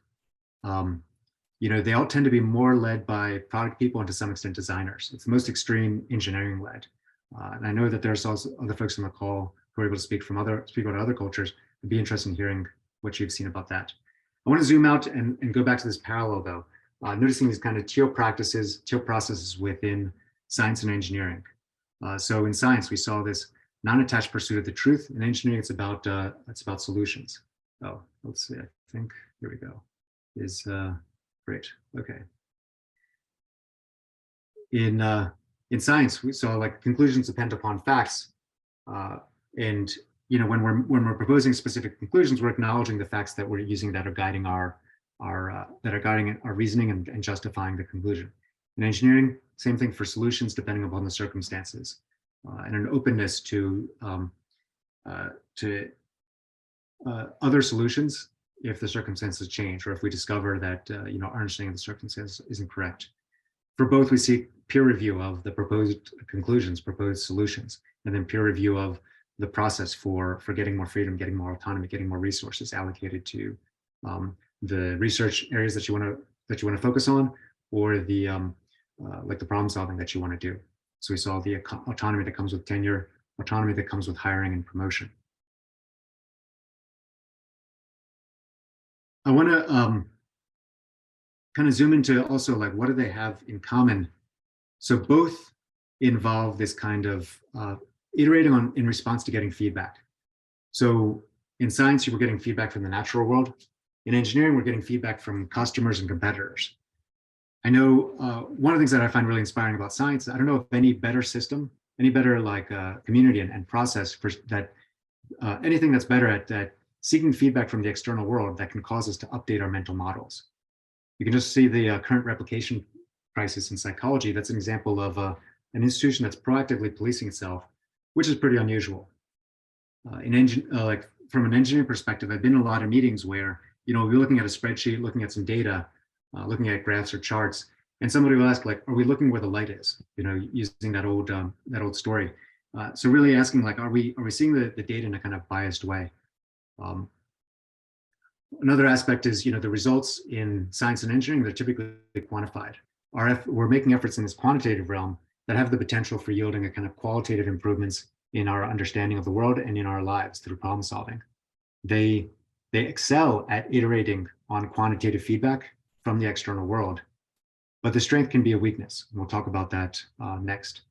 they all tend to be more led by product people and to some extent designers. It's the most extreme engineering led. And I know that there's also other folks on the call who are able to speak about other cultures. It'd be interesting hearing what you've seen about that. I want to zoom out and go back to this parallel though, noticing these kind of Teal processes within science and engineering. So in science, we saw this non-attached pursuit of the truth. In engineering, it's about solutions. Oh, let's see, I think, here we go. Great, okay. In science, we saw like conclusions depend upon facts. And when we're proposing specific conclusions, we're acknowledging the facts that we're using that are guiding our reasoning and justifying the conclusion. In engineering, same thing for solutions depending upon the circumstances, and an openness to other solutions if the circumstances change or if we discover that our understanding of the circumstances isn't correct. For both, we see peer review of the proposed conclusions, proposed solutions, and then peer review of the process for getting more freedom, getting more autonomy, getting more resources allocated to the research areas that you want to focus on, or the like the problem solving that you want to do. So we saw the autonomy that comes with tenure, autonomy that comes with hiring and promotion. I want to kind of zoom into also like what do they have in common. So both involve this kind of iterating in response to getting feedback. So in science, you were getting feedback from the natural world. In engineering, we're getting feedback from customers and competitors. I know one of the things that I find really inspiring about science, I don't know if any better system, any better like community and process for that, anything that's better at seeking feedback from the external world that can cause us to update our mental models. You can just see the current replication crisis in psychology. That's an example of an institution that's proactively policing itself, which is pretty unusual. Like from an engineering perspective, I've been in a lot of meetings where we're looking at a spreadsheet, looking at some data, looking at graphs or charts, and somebody will ask, like, are we looking where the light is? Using that old story. So really asking, like, are we seeing the data in a kind of biased way? Another aspect is, the results in science and engineering, they're typically quantified. We're making efforts in this quantitative realm that have the potential for yielding a kind of qualitative improvements in our understanding of the world and in our lives through problem solving. They They excel at iterating on quantitative feedback from the external world, but the strength can be a weakness. And we'll talk about that next.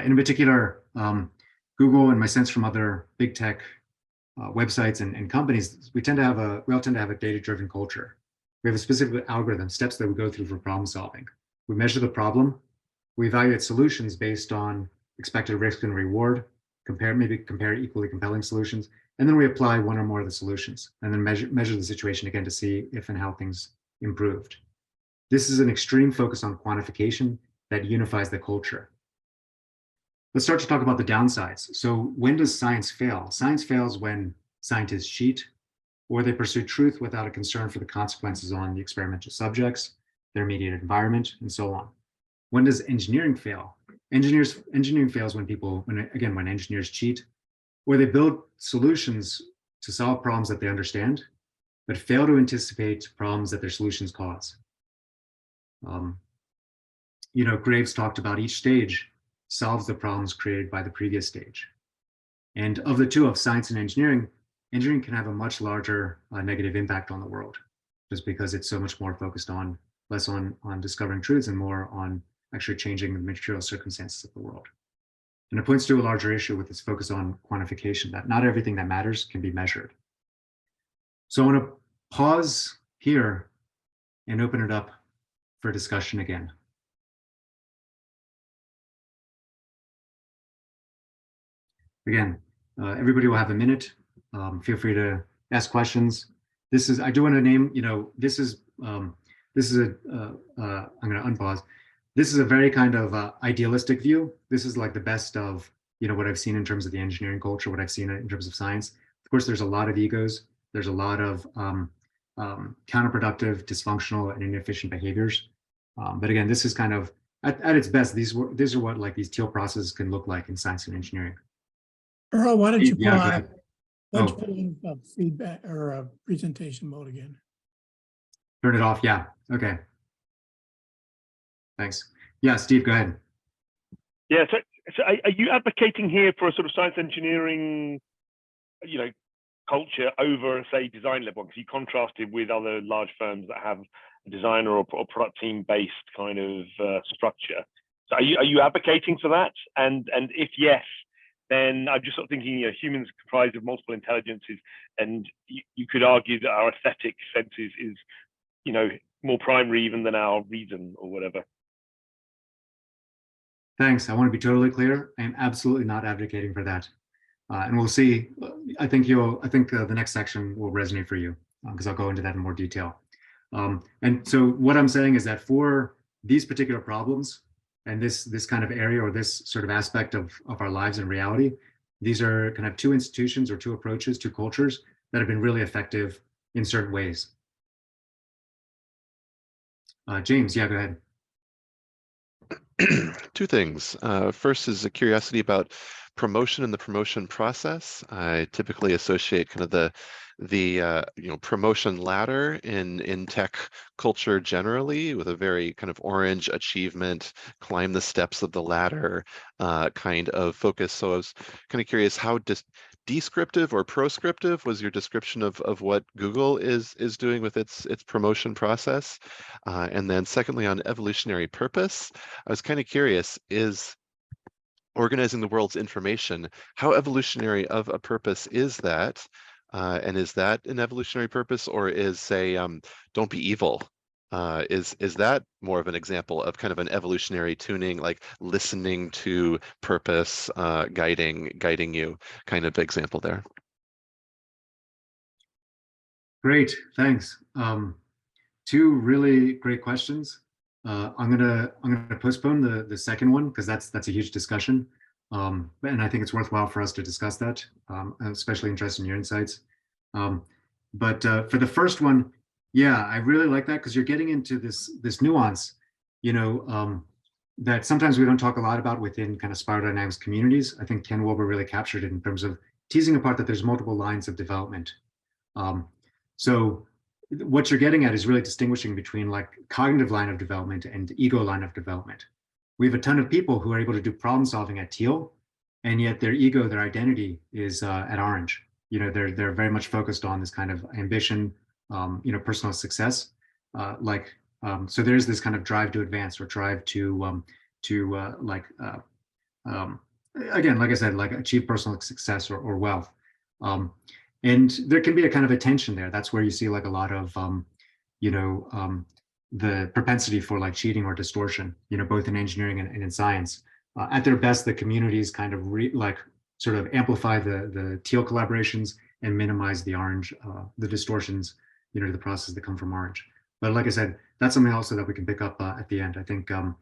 In particular, Google, and my sense from other big tech websites and companies, we all tend to have a data-driven culture. We have a specific algorithm, steps that we go through for problem solving. We measure the problem, we evaluate solutions based on expected risk and reward, compare equally compelling solutions, and then we apply one or more of the solutions, and then measure the situation again to see if and how things improved. This is an extreme focus on quantification that unifies the culture. Let's start to talk about the downsides. So when does science fail? Science fails when scientists cheat, or they pursue truth without a concern for the consequences on the experimental subjects, their immediate environment, and so on. When does engineering fail? Engineering fails when engineers cheat, or they build solutions to solve problems that they understand, but fail to anticipate problems that their solutions cause. Graves talked about each stage solves the problems created by the previous stage. And of the two, of science and engineering can have a much larger negative impact on the world, just because it's so much more focused on, less on discovering truths and more on actually changing the material circumstances of the world. And it points to a larger issue with this focus on quantification, that not everything that matters can be measured. So I want to pause here and open it up for discussion again. Again, everybody will have a minute. Feel free to ask questions. I do want to name, I'm going to unpause. This is a very kind of idealistic view. This is like the best of, what I've seen in terms of the engineering culture, what I've seen in terms of science. Of course, there's a lot of egos. There's a lot of counterproductive, dysfunctional, and inefficient behaviors. But again, this is kind of, at its best, these are what like these Teal processes can look like in science and engineering. Earl, why don't you put Yeah, on feedback or presentation mode again? Turn it off. Yeah. Okay. Thanks. Yeah, Steve, go ahead. Yeah. So are you advocating here for a sort of science engineering, culture over, say, design level? Because you contrasted with other large firms that have a designer or product team based kind of structure. So are you advocating for that? And if yes, then I'm just sort of thinking, humans comprised of multiple intelligences, and you could argue that our aesthetic senses is, more primary even than our reason or whatever. Thanks. I want to be totally clear. I am absolutely not advocating for that. And we'll see. I think the next section will resonate for you because I'll go into that in more detail. And so what I'm saying is that for these particular problems and this kind of area or this sort of aspect of our lives and reality, these are kind of two institutions or two approaches, two cultures that have been really effective in certain ways. James, yeah, go ahead. Two things. First is a curiosity about promotion and the promotion process. I typically associate kind of the promotion ladder in tech culture generally with a very kind of orange achievement, climb the steps of the ladder kind of focus. So I was kind of curious, how descriptive or proscriptive was your description of what Google is doing with its promotion process? And then secondly, on evolutionary purpose, I was kind of curious, is organizing the world's information, how evolutionary of a purpose is that? And is that an evolutionary purpose, or is, say, don't be evil? Is that more of an example of kind of an evolutionary tuning, like listening to purpose, guiding you kind of example there? Great, thanks. Two really great questions. I'm gonna postpone the second one because that's a huge discussion, and I think it's worthwhile for us to discuss that. I'm especially interested in your insights. But for the first one, yeah, I really like that because you're getting into this nuance, that sometimes we don't talk a lot about within kind of spiral dynamics communities. I think Ken Wilber really captured it in terms of teasing apart that there's multiple lines of development. So what you're getting at is really distinguishing between like cognitive line of development and ego line of development. We have a ton of people who are able to do problem solving at Teal, and yet their ego, their identity is at Orange. they're very much focused on this kind of ambition, personal success. So there's this kind of drive to advance or drive to again, like I said, like achieve personal success or wealth. And there can be a kind of a tension there. That's where you see like a lot of, the propensity for like cheating or distortion, both in engineering and in science. At their best, the communities kind of sort of amplify the Teal collaborations and minimize the orange, the distortions, to the process that come from orange. But like I said, that's something also that we can pick up at the end. I think I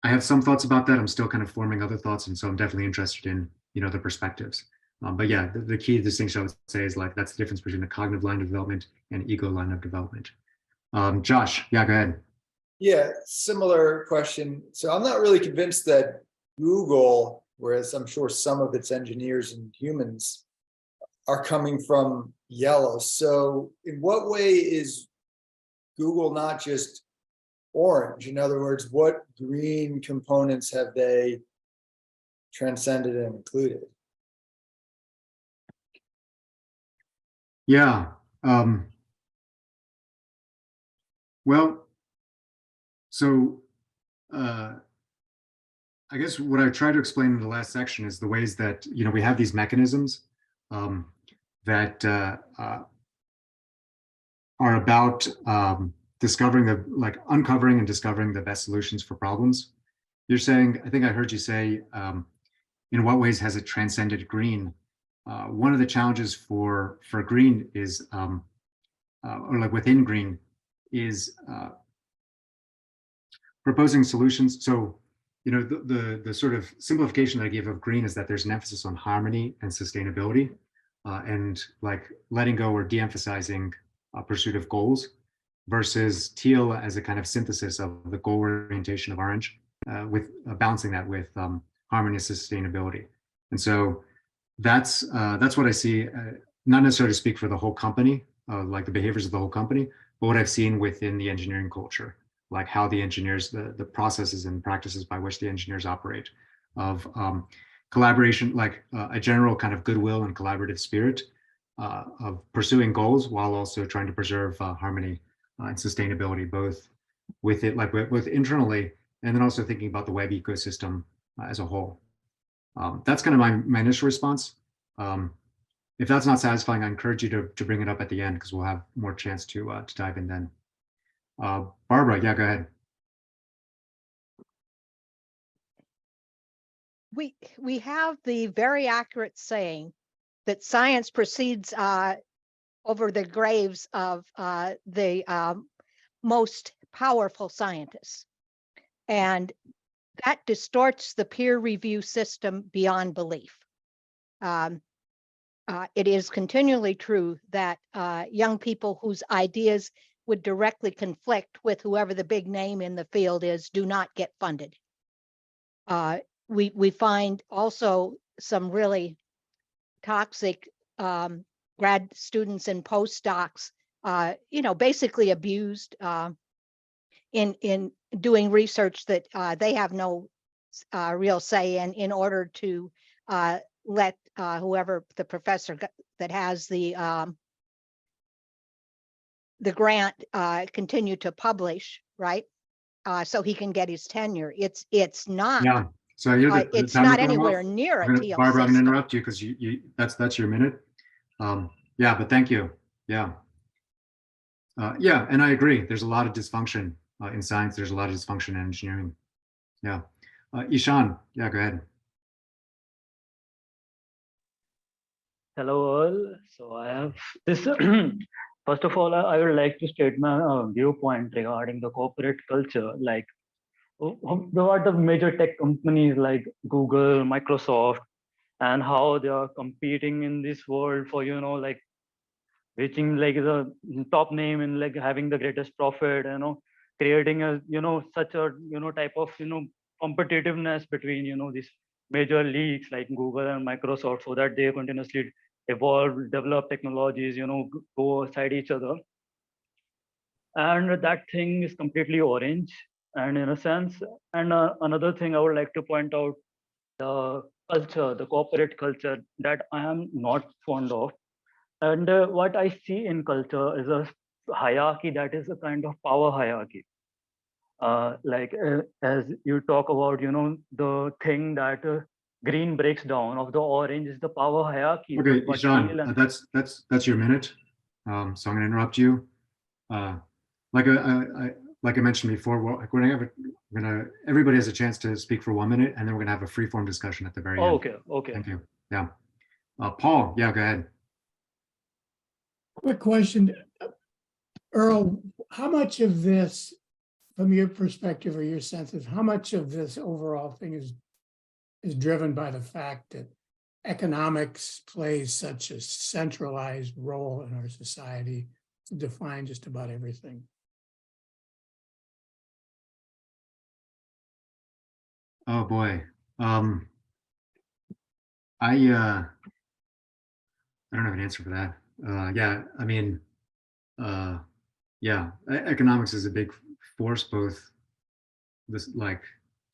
have some thoughts about that. I'm still kind of forming other thoughts. And so I'm definitely interested in, the perspectives. But yeah, the key distinction I would say is like, that's the difference between the cognitive line of development and ego line of development. Josh, yeah, go ahead. Yeah, similar question. So I'm not really convinced that Google, whereas I'm sure some of its engineers and humans are coming from yellow. So in what way is Google not just orange? In other words, what green components have they transcended and included? Yeah. Well, so I guess what I tried to explain in the last section is the ways that, we have these mechanisms that are about uncovering and discovering the best solutions for problems. You're saying, I think I heard you say, in what ways has it transcended green? One of the challenges for green is, or like within green, is proposing solutions. So, the sort of simplification that I gave of green is that there's an emphasis on harmony and sustainability, and like letting go or de-emphasizing pursuit of goals, versus teal as a kind of synthesis of the goal orientation of orange, with balancing that with harmony and sustainability. And so that's what I see, not necessarily to speak for the whole company, like the behaviors of the whole company, but what I've seen within the engineering culture, like how the engineers, the processes and practices by which the engineers operate, of collaboration, like a general kind of goodwill and collaborative spirit of pursuing goals while also trying to preserve harmony and sustainability, both with it, like with internally, and then also thinking about the web ecosystem as a whole. That's kind of my initial response. If that's not satisfying, I encourage you to bring it up at the end, because we'll have more chance to dive in then. Barbara, yeah, go ahead. We have the very accurate saying that science proceeds over the graves of the most powerful scientists. And that distorts the peer review system beyond belief. It is continually true that young people whose ideas would directly conflict with whoever the big name in the field is do not get funded. We find also some really toxic grad students and postdocs, basically abused in doing research that they have no real say in order to let whoever the professor that has the grant continue to publish, right? So he can get his tenure. It's not. Yeah. So it's not anywhere near a Teal Barbara, I'm going to system. interrupt you because that's your minute. Yeah, but thank you. Yeah. Yeah, and I agree. There's a lot of dysfunction in science. There's a lot of dysfunction in engineering. Yeah. Ishan, yeah, go ahead. Hello all. So I have this. First of all, I would like to state my viewpoint regarding the corporate culture. Like, what the major tech companies like Google, Microsoft, and how they are competing in this world for, like reaching like the top name and like having the greatest profit, creating a, such a, type of, competitiveness between, these major leagues like Google and Microsoft, so that they continuously evolve, develop technologies, go aside each other. And that thing is completely orange, and in a sense. And another thing I would like to point out, the culture, the corporate culture, that I am not fond of. And what I see in culture is a hierarchy that is a kind of power hierarchy. As you talk about, the thing that green breaks down of the orange is the power hierarchy. Okay, But Jean, teal and- that's your minute. So I'm going to interrupt you. Like I mentioned before, everybody has a chance to speak for 1 minute, and then we're going to have a free form discussion at the very end. Okay. Thank you. Yeah. Paul, yeah, go ahead. Quick question. Earl, how much of this, from your perspective or your sense of how much of this overall thing is driven by the fact that economics plays such a centralized role in our society to define just about everything? Oh boy. I don't have an answer for that. Yeah, I mean, yeah, economics is a big force, both this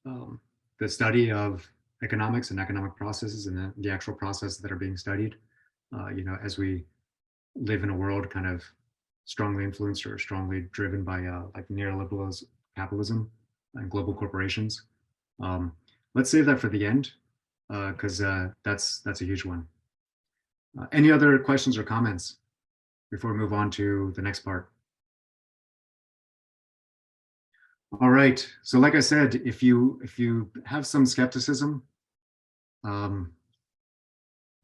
the study of economics and economic processes and the actual processes that are being studied, as we live in a world kind of strongly influenced or strongly driven by like neoliberal capitalism and global corporations. Let's save that for the end, because that's a huge one. Any other questions or comments before we move on to the next part? All right. So like I said, if you have some skepticism, don't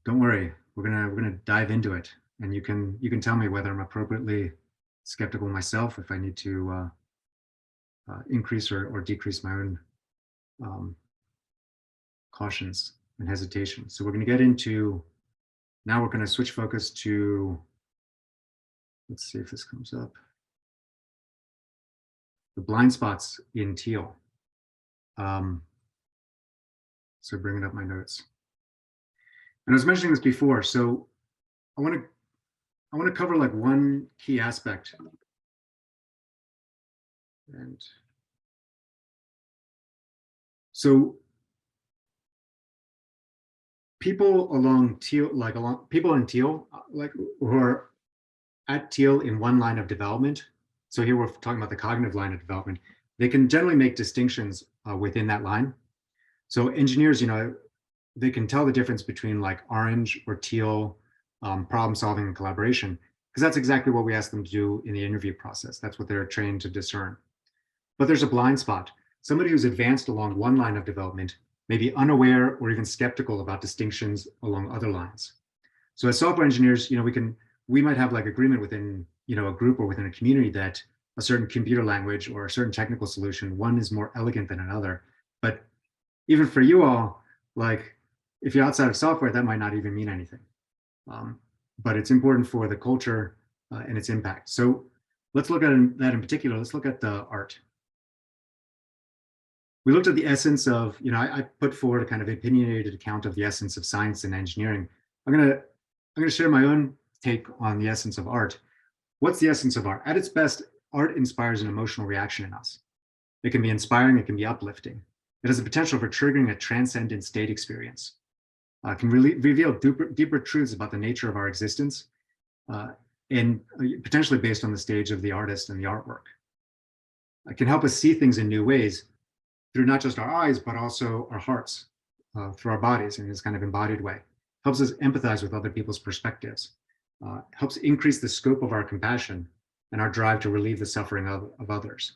worry. We're gonna dive into it, and you can tell me whether I'm appropriately skeptical myself, if I need to increase or decrease my own cautions and hesitation. So we're going to get into, now we're going to switch focus to, let's see if this comes up, the blind spots in Teal. So bringing up my notes. And I was mentioning this before, so I want to cover like one key aspect. And so people along Teal, people in Teal, like who are at Teal in one line of development. So here we're talking about the cognitive line of development. They can generally make distinctions within that line. So engineers, they can tell the difference between like orange or teal problem solving and collaboration, because that's exactly what we ask them to do in the interview process. That's what they're trained to discern. But there's a blind spot. Somebody who's advanced along one line of development may be unaware or even skeptical about distinctions along other lines. So as software engineers, we might have like agreement within a group or within a community that a certain computer language or a certain technical solution, one is more elegant than another. But even for you all, like if you're outside of software, that might not even mean anything. But it's important for the culture and its impact. So let's look at that in particular. Let's look at the art. We looked at the essence of, I put forward a kind of opinionated account of the essence of science and engineering. I'm gonna share my own take on the essence of art. What's the essence of art? At its best, art inspires an emotional reaction in us. It can be inspiring, it can be uplifting. It has the potential for triggering a transcendent state experience. It can really reveal deeper truths about the nature of our existence, and potentially based on the stage of the artist and the artwork. It can help us see things in new ways through not just our eyes, but also our hearts, through our bodies in this kind of embodied way. Helps us empathize with other people's perspectives. Helps increase the scope of our compassion and our drive to relieve the suffering of others.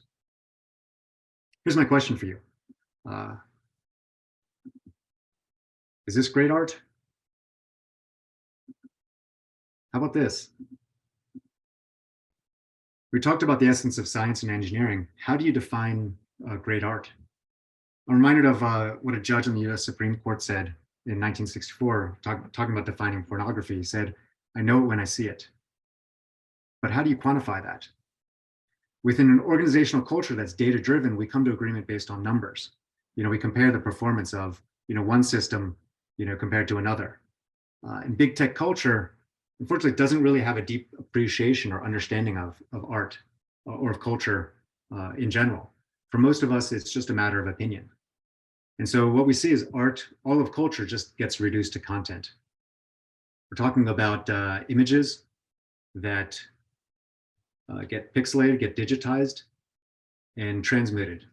Here's my question for you. Is this great art? How about this? We talked about the essence of science and engineering. How do you define great art? I'm reminded of what a judge in the US Supreme Court said in 1964, talking about defining pornography. He said, "I know it when I see it." But how do you quantify that? Within an organizational culture that's data-driven, we come to agreement based on numbers. We compare the performance of one system compared to another. In big tech culture, unfortunately, doesn't really have a deep appreciation or understanding of art or of culture in general. For most of us, it's just a matter of opinion. And so what we see is art, all of culture just gets reduced to content. We're talking about images that get pixelated, get digitized, and transmitted,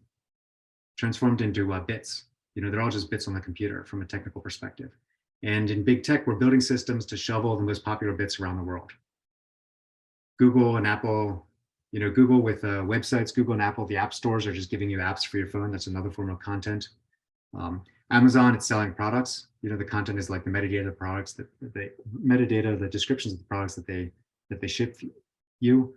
transformed into bits. You know, they're all just bits on the computer from a technical perspective. And in big tech, we're building systems to shovel the most popular bits around the world. Google and Apple, you know, Google with websites, Google and Apple, the app stores are just giving you apps for your phone. That's another form of content. Amazon, it's selling products. You know, the content is like the metadata of the products that they, metadata, the descriptions of the products that they ship you.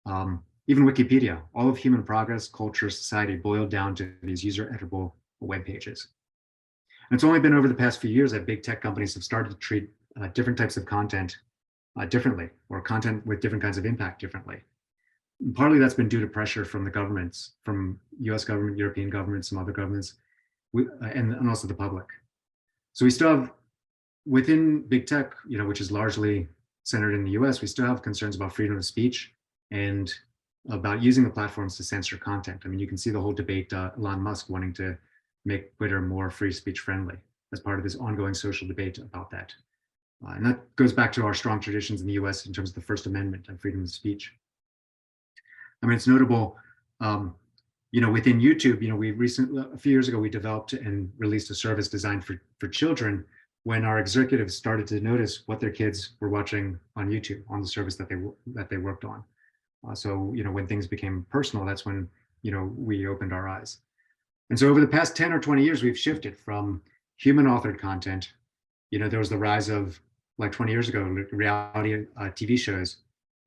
Even Wikipedia, all of human progress, culture, society boiled down to these user editable web pages. And it's only been over the past few years that big tech companies have started to treat different types of content differently, or content with different kinds of impact differently. And partly that's been due to pressure from the governments, from US government, European governments, some other governments, and also the public. So we still have, within big tech, you know, which is largely centered in the US, we still have concerns about freedom of speech and about using the platforms to censor content. I mean, you can see the whole debate, Elon Musk wanting to make Twitter more free speech friendly as part of this ongoing social debate about that. And that goes back to our strong traditions in the US in terms of the First Amendment and freedom of speech. I mean, it's notable, you know, within YouTube, you know, we recently, a few years ago, we developed and released a service designed for children when our executives started to notice what their kids were watching on YouTube, on the service that they worked on. So, you know, when things became personal, that's when, you know, we opened our eyes. And so over the past 10 or 20 years, we've shifted from human authored content. You know, there was the rise of, like 20 years ago, reality TV shows.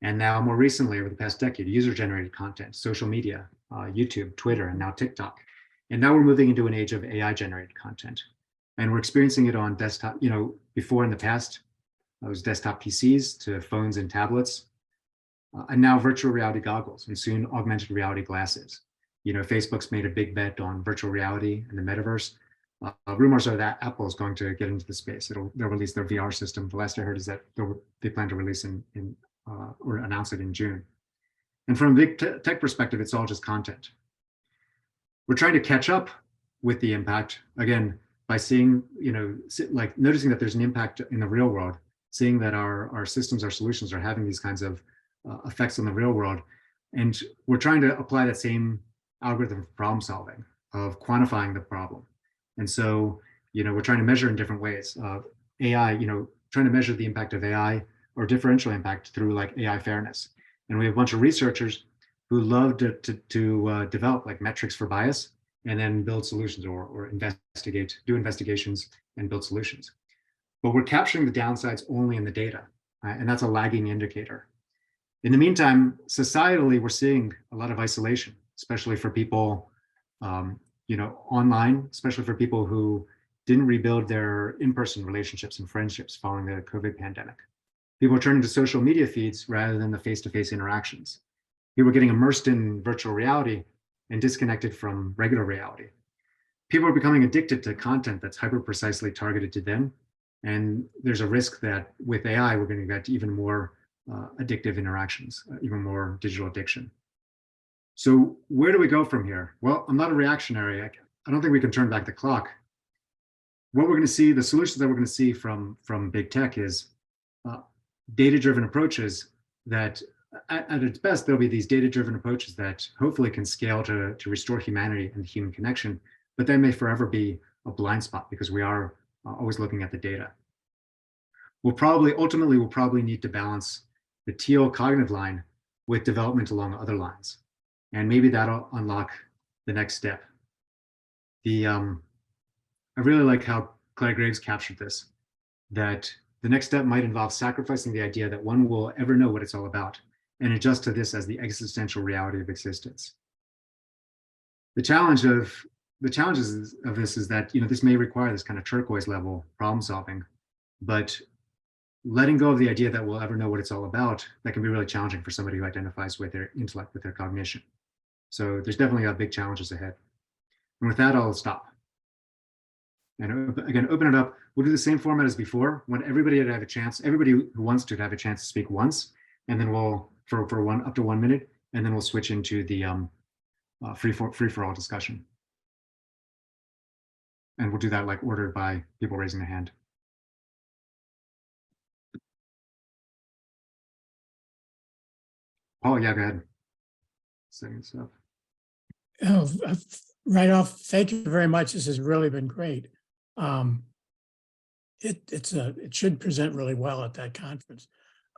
And now more recently, over the past decade, user generated content, social media, YouTube, Twitter, and now TikTok. And now we're moving into an age of AI generated content. And we're experiencing it on desktop, you know, before in the past, it was desktop PCs to phones and tablets. And now virtual reality goggles and soon augmented reality glasses. You know, Facebook's made a big bet on virtual reality and the metaverse. Rumors are that Apple is going to get into the space. They'll release their VR system. The last I heard is that they plan to release or announce it in June. And from a big tech perspective, it's all just content. We're trying to catch up with the impact, again, by seeing, you know, like noticing that there's an impact in the real world, seeing that our systems, our solutions are having these kinds of effects on the real world. And we're trying to apply that same algorithm for problem solving, of quantifying the problem. And so, you know, we're trying to measure in different ways. AI, you know, trying to measure the impact of AI or differential impact through like AI fairness. And we have a bunch of researchers who love to develop like metrics for bias and then build solutions or do investigations and build solutions. But we're capturing the downsides only in the data, and that's a lagging indicator. In the meantime, societally, we're seeing a lot of isolation, especially for people, you know, online, especially for people who didn't rebuild their in-person relationships and friendships following the COVID pandemic. People are turning to social media feeds rather than the face-to-face interactions. People are getting immersed in virtual reality and disconnected from regular reality. People are becoming addicted to content that's hyper-precisely targeted to them. And there's a risk that with AI, we're going to get even more addictive interactions, even more digital addiction. So where do we go from here? Well, I'm not a reactionary. I don't think we can turn back the clock. What we're going to see, the solutions that we're going to see from big tech is data-driven approaches that, at its best, there'll be these data-driven approaches that hopefully can scale to restore humanity and human connection, but that may forever be a blind spot because we are always looking at the data. Ultimately, we'll probably need to balance the Teal cognitive line with development along other lines. And maybe that'll unlock the next step. I really like how Claire Graves captured this, that the next step might involve sacrificing the idea that one will ever know what it's all about and adjust to this as the existential reality of existence. The challenges of this is that, you know, this may require this kind of turquoise level problem solving, but letting go of the idea that we'll ever know what it's all about, that can be really challenging for somebody who identifies with their intellect, with their cognition. So there's definitely big challenges ahead. And with that, I'll stop. And again, open it up. We'll do the same format as before. Want everybody to have a chance, everybody who wants to have a chance to speak once, and then we'll, for up to 1 minute, and then we'll switch into the free for all discussion. And we'll do that like ordered by people raising their hand. Paul, yeah, go ahead. Setting this up. Oh, right off, thank you very much. This has really been great. It should present really well at that conference.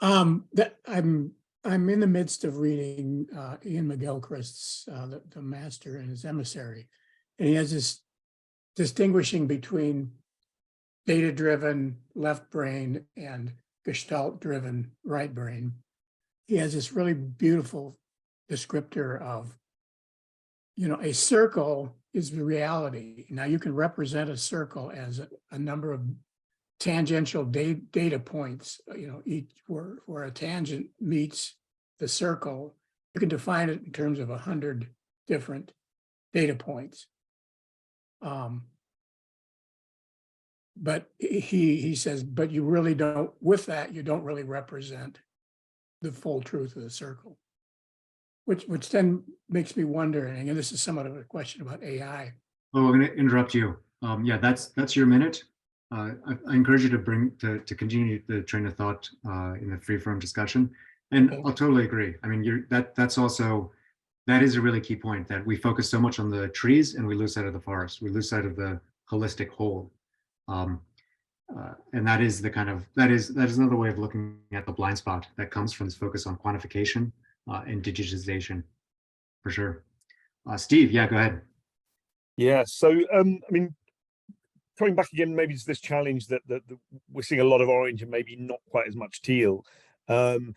That I'm in the midst of reading Ian McGilchrist's the Master and His Emissary, and he has this distinguishing between data-driven left brain and Gestalt-driven right brain. He has this really beautiful descriptor of, a circle is the reality. Now you can represent a circle as a number of tangential data points, each where a tangent meets the circle. You can define it in terms of 100 different data points. But he says, but you really don't, with that, you don't really represent the full truth of the circle, which then makes me wonder, and this is somewhat of a question about AI. Oh, I'm going to interrupt you. Yeah, that's your minute. I encourage you to continue the train of thought in the free-form discussion, and Okay. I'll totally agree. I mean, that is a really key point, that we focus so much on the trees and we lose sight of the forest. We lose sight of the holistic whole, and that is another way of looking at the blind spot that comes from this focus on quantification and digitization, for sure. Steve, yeah, go ahead. Yeah, so I mean, coming back again, maybe it's this challenge that we're seeing a lot of orange and maybe not quite as much teal. The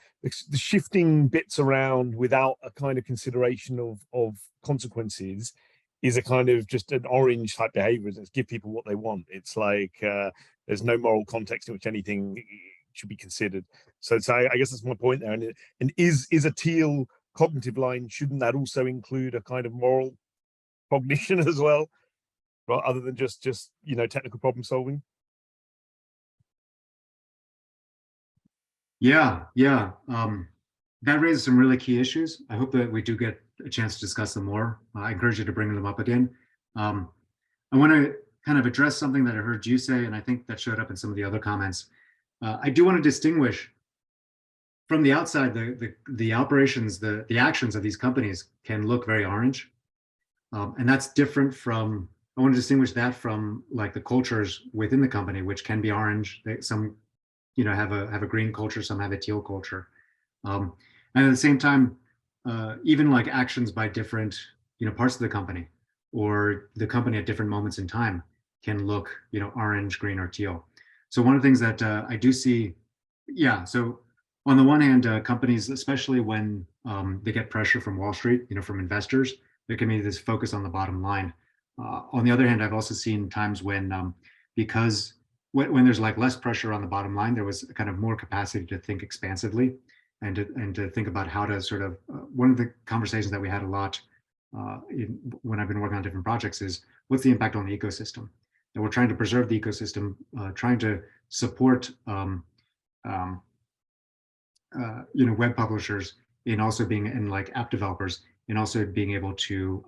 shifting bits around without a kind of consideration of consequences is a kind of just an orange type behavior. It's give people what they want. It's like there's no moral context in which anything should be considered. So I guess that's my point there. And is a teal cognitive line, shouldn't that also include a kind of moral cognition as well, right, other than just technical problem solving? Yeah. That raises some really key issues. I hope that we do get a chance to discuss them more. I encourage you to bring them up again. I want to kind of address something that I heard you say, and I think that showed up in some of the other comments. I do want to distinguish from the outside, the operations, the actions of these companies can look very orange. And that's different from, I want to distinguish that from like the cultures within the company, which can be orange. Some, have a green culture, some have a teal culture. And at the same time, even like actions by different, parts of the company or the company at different moments in time can look, orange, green, or teal. So one of the things that I do see, so on the one hand, companies, especially when they get pressure from Wall Street, from investors, there can be this focus on the bottom line. On the other hand, I've also seen times when, because when there's like less pressure on the bottom line, there was kind of more capacity to think expansively and to think about how to sort of, one of the conversations that we had a lot when I've been working on different projects is, what's the impact on the ecosystem? And we're trying to preserve the ecosystem, trying to support web publishers in also being in like app developers, and also being able to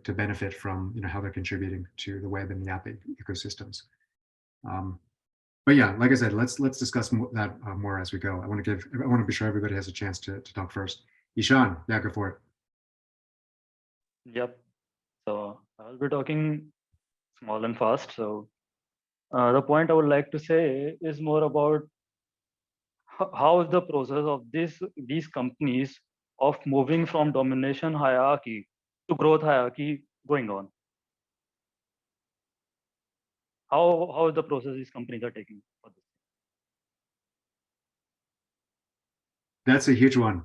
benefit from how they're contributing to the web and the app ecosystems. But yeah, like I said, let's discuss that more as we go. I want to be sure everybody has a chance to talk first. Ishan, yeah, go for it. Yep. So I'll be talking small and fast. So the point I would like to say is more about how is the process of these companies of moving from domination hierarchy to growth hierarchy going on. How is the process these companies are taking for this? That's a huge one.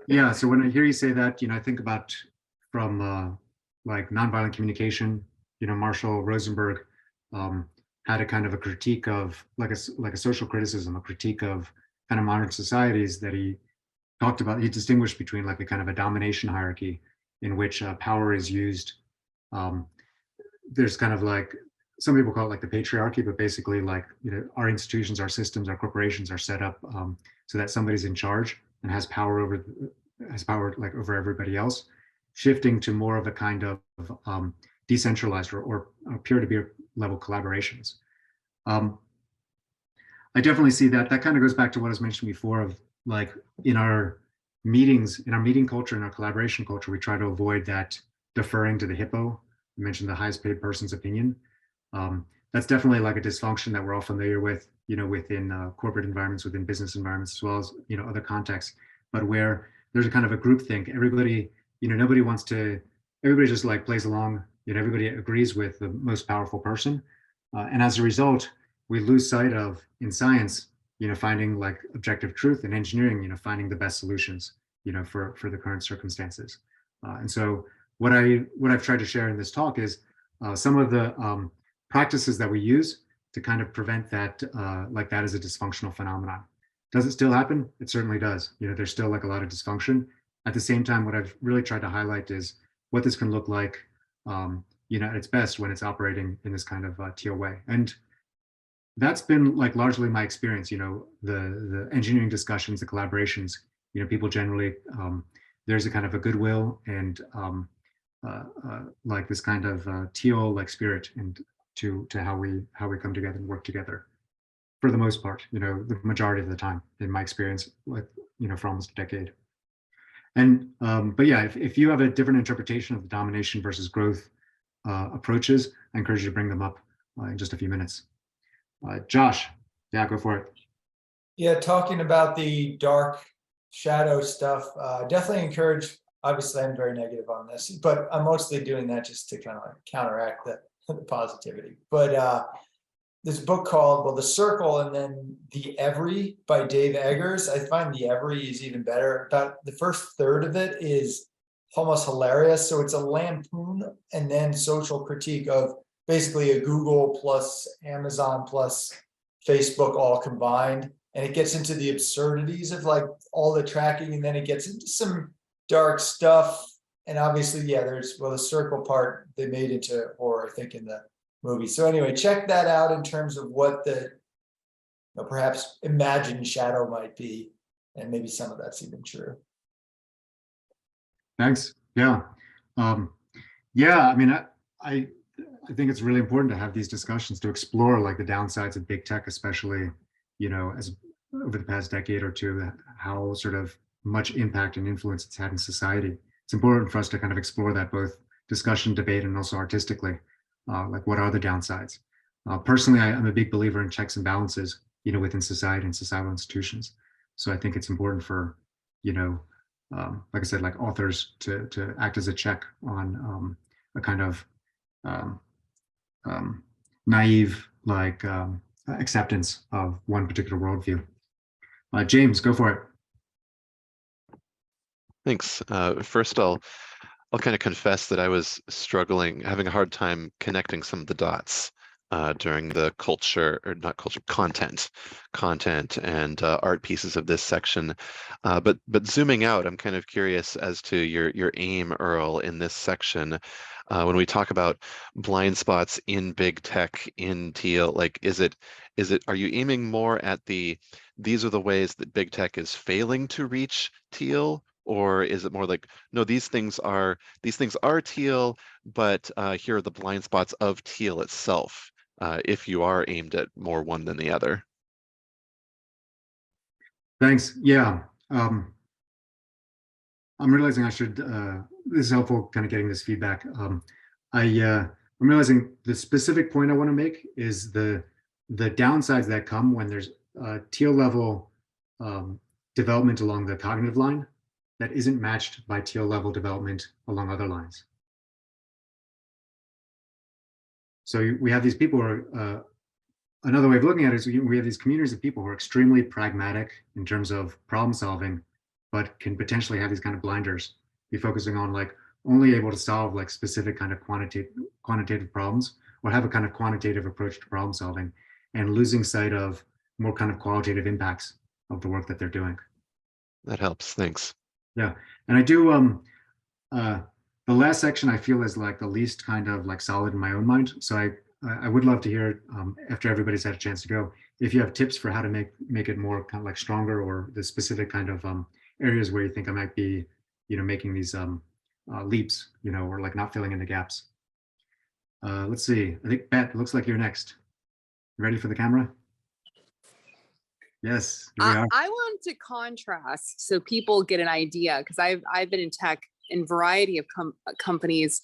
Yeah. So when I hear you say that, I think about from like Nonviolent Communication. Marshall Rosenberg had a kind of a critique of like a social criticism, a critique of kind of modern societies that he talked about. He distinguished between like a kind of a domination hierarchy in which power is used. There's kind of like, some people call it like the patriarchy, but basically like, our institutions, our systems, our corporations are set up so that somebody's in charge and has power like over everybody else, shifting to more of a kind of decentralized or peer-to-peer level collaborations. I definitely see that. That kind of goes back to what I was mentioning before of like in our meetings, in our meeting culture, in our collaboration culture, we try to avoid that deferring to the hippo. You mentioned the highest paid person's opinion. That's definitely like a dysfunction that we're all familiar with, you know, within corporate environments, within business environments, as well as, you know, other contexts, but where there's a kind of a group think. Everybody, you know, nobody wants to, everybody just like plays along, you know, everybody agrees with the most powerful person. And as a result, we lose sight of, in science, you know, finding like objective truth, and engineering, you know, finding the best solutions, you know, for the current circumstances. And so what I've tried to share in this talk is some of the practices that we use to kind of prevent that, like that as a dysfunctional phenomenon. Does it still happen? It certainly does. You know, there's still like a lot of dysfunction. At the same time, what I've really tried to highlight is what this can look like, you know, at its best when it's operating in this kind of Teal way. And that's been like largely my experience, you know, the engineering discussions, the collaborations, you know, people generally, there's a kind of a goodwill and like this kind of Teal like spirit and to how we come together and work together for the most part, you know, the majority of the time in my experience, like, you know, for almost a decade. And but yeah, if you have a different interpretation of the domination versus growth approaches, I encourage you to bring them up in just a few minutes. Josh, yeah, go for it. Yeah, talking about the dark shadow stuff, definitely encourage, obviously I'm very negative on this, but I'm mostly doing that just to kind of like counteract the positivity. But this book called, well, The Circle and then The Every by Dave Eggers. I find The Every is even better. About the first third of it is almost hilarious. So it's a lampoon and then social critique of basically a Google plus Amazon plus Facebook all combined. And it gets into the absurdities of like all the tracking, and then it gets into some dark stuff. And obviously, yeah, there's, well, the circle part they made into horror, I think, in the movie. So anyway, check that out in terms of what the, you know, perhaps imagined shadow might be. And maybe some of that's even true. Thanks. Yeah. Yeah, I mean, I think it's really important to have these discussions to explore like the downsides of big tech, especially, you know, as over the past decade or two, how sort of much impact and influence it's had in society. It's important for us to kind of explore that, both discussion, debate, and also artistically, like what are the downsides? Personally, I'm a big believer in checks and balances, you know, within society and societal institutions. So I think it's important for, you know, like I said, like authors to act as a check on a kind of naive like acceptance of one particular worldview. James, go for it. Thanks. First, I'll kind of confess that I was struggling, having a hard time connecting some of the dots during the culture, or not culture, content and art pieces of this section. But zooming out, I'm kind of curious as to your aim, Earl, in this section. When we talk about blind spots in big tech, in Teal, like, are you aiming more at these are the ways that big tech is failing to reach Teal? Or is it more like, no, these things are Teal, but here are the blind spots of Teal itself, if you are aimed at more one than the other? Thanks. Yeah. I'm realizing I should, this is helpful kind of getting this feedback. I'm realizing the specific point I want to make is the downsides that come when there's Teal level development along the cognitive line that isn't matched by Teal level development along other lines. So we have these people who are, another way of looking at it is we have these communities of people who are extremely pragmatic in terms of problem solving, but can potentially have these kind of blinders, be focusing on like only able to solve like specific kind of quantitative problems, or have a kind of quantitative approach to problem solving, and losing sight of more kind of qualitative impacts of the work that they're doing. That helps. Thanks. Yeah, and I do, the last section I feel is like the least kind of like solid in my own mind. So I would love to hear, after everybody's had a chance to go, if you have tips for how to make it more kind of like stronger, or the specific kind of areas where you think I might be, you know, making these leaps, you know, or like not filling in the gaps. Let's see, I think Beth, looks like you're next. You ready for the camera? Yes, here we are. I want to contrast so people get an idea, because I've been in tech in a variety of companies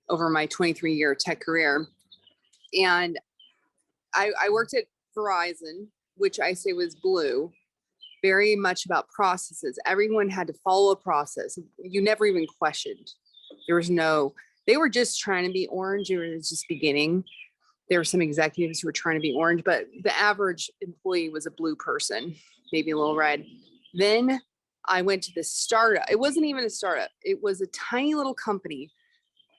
over my 23-year tech career. And I worked at Verizon, which I say was blue, very much about processes. Everyone had to follow a process. You never even questioned. There was no, they were just trying to be orange. It was just beginning. There were some executives who were trying to be orange, but the average employee was a blue person, maybe a little red. Then I went to this startup. It wasn't even a startup. It was a tiny little company.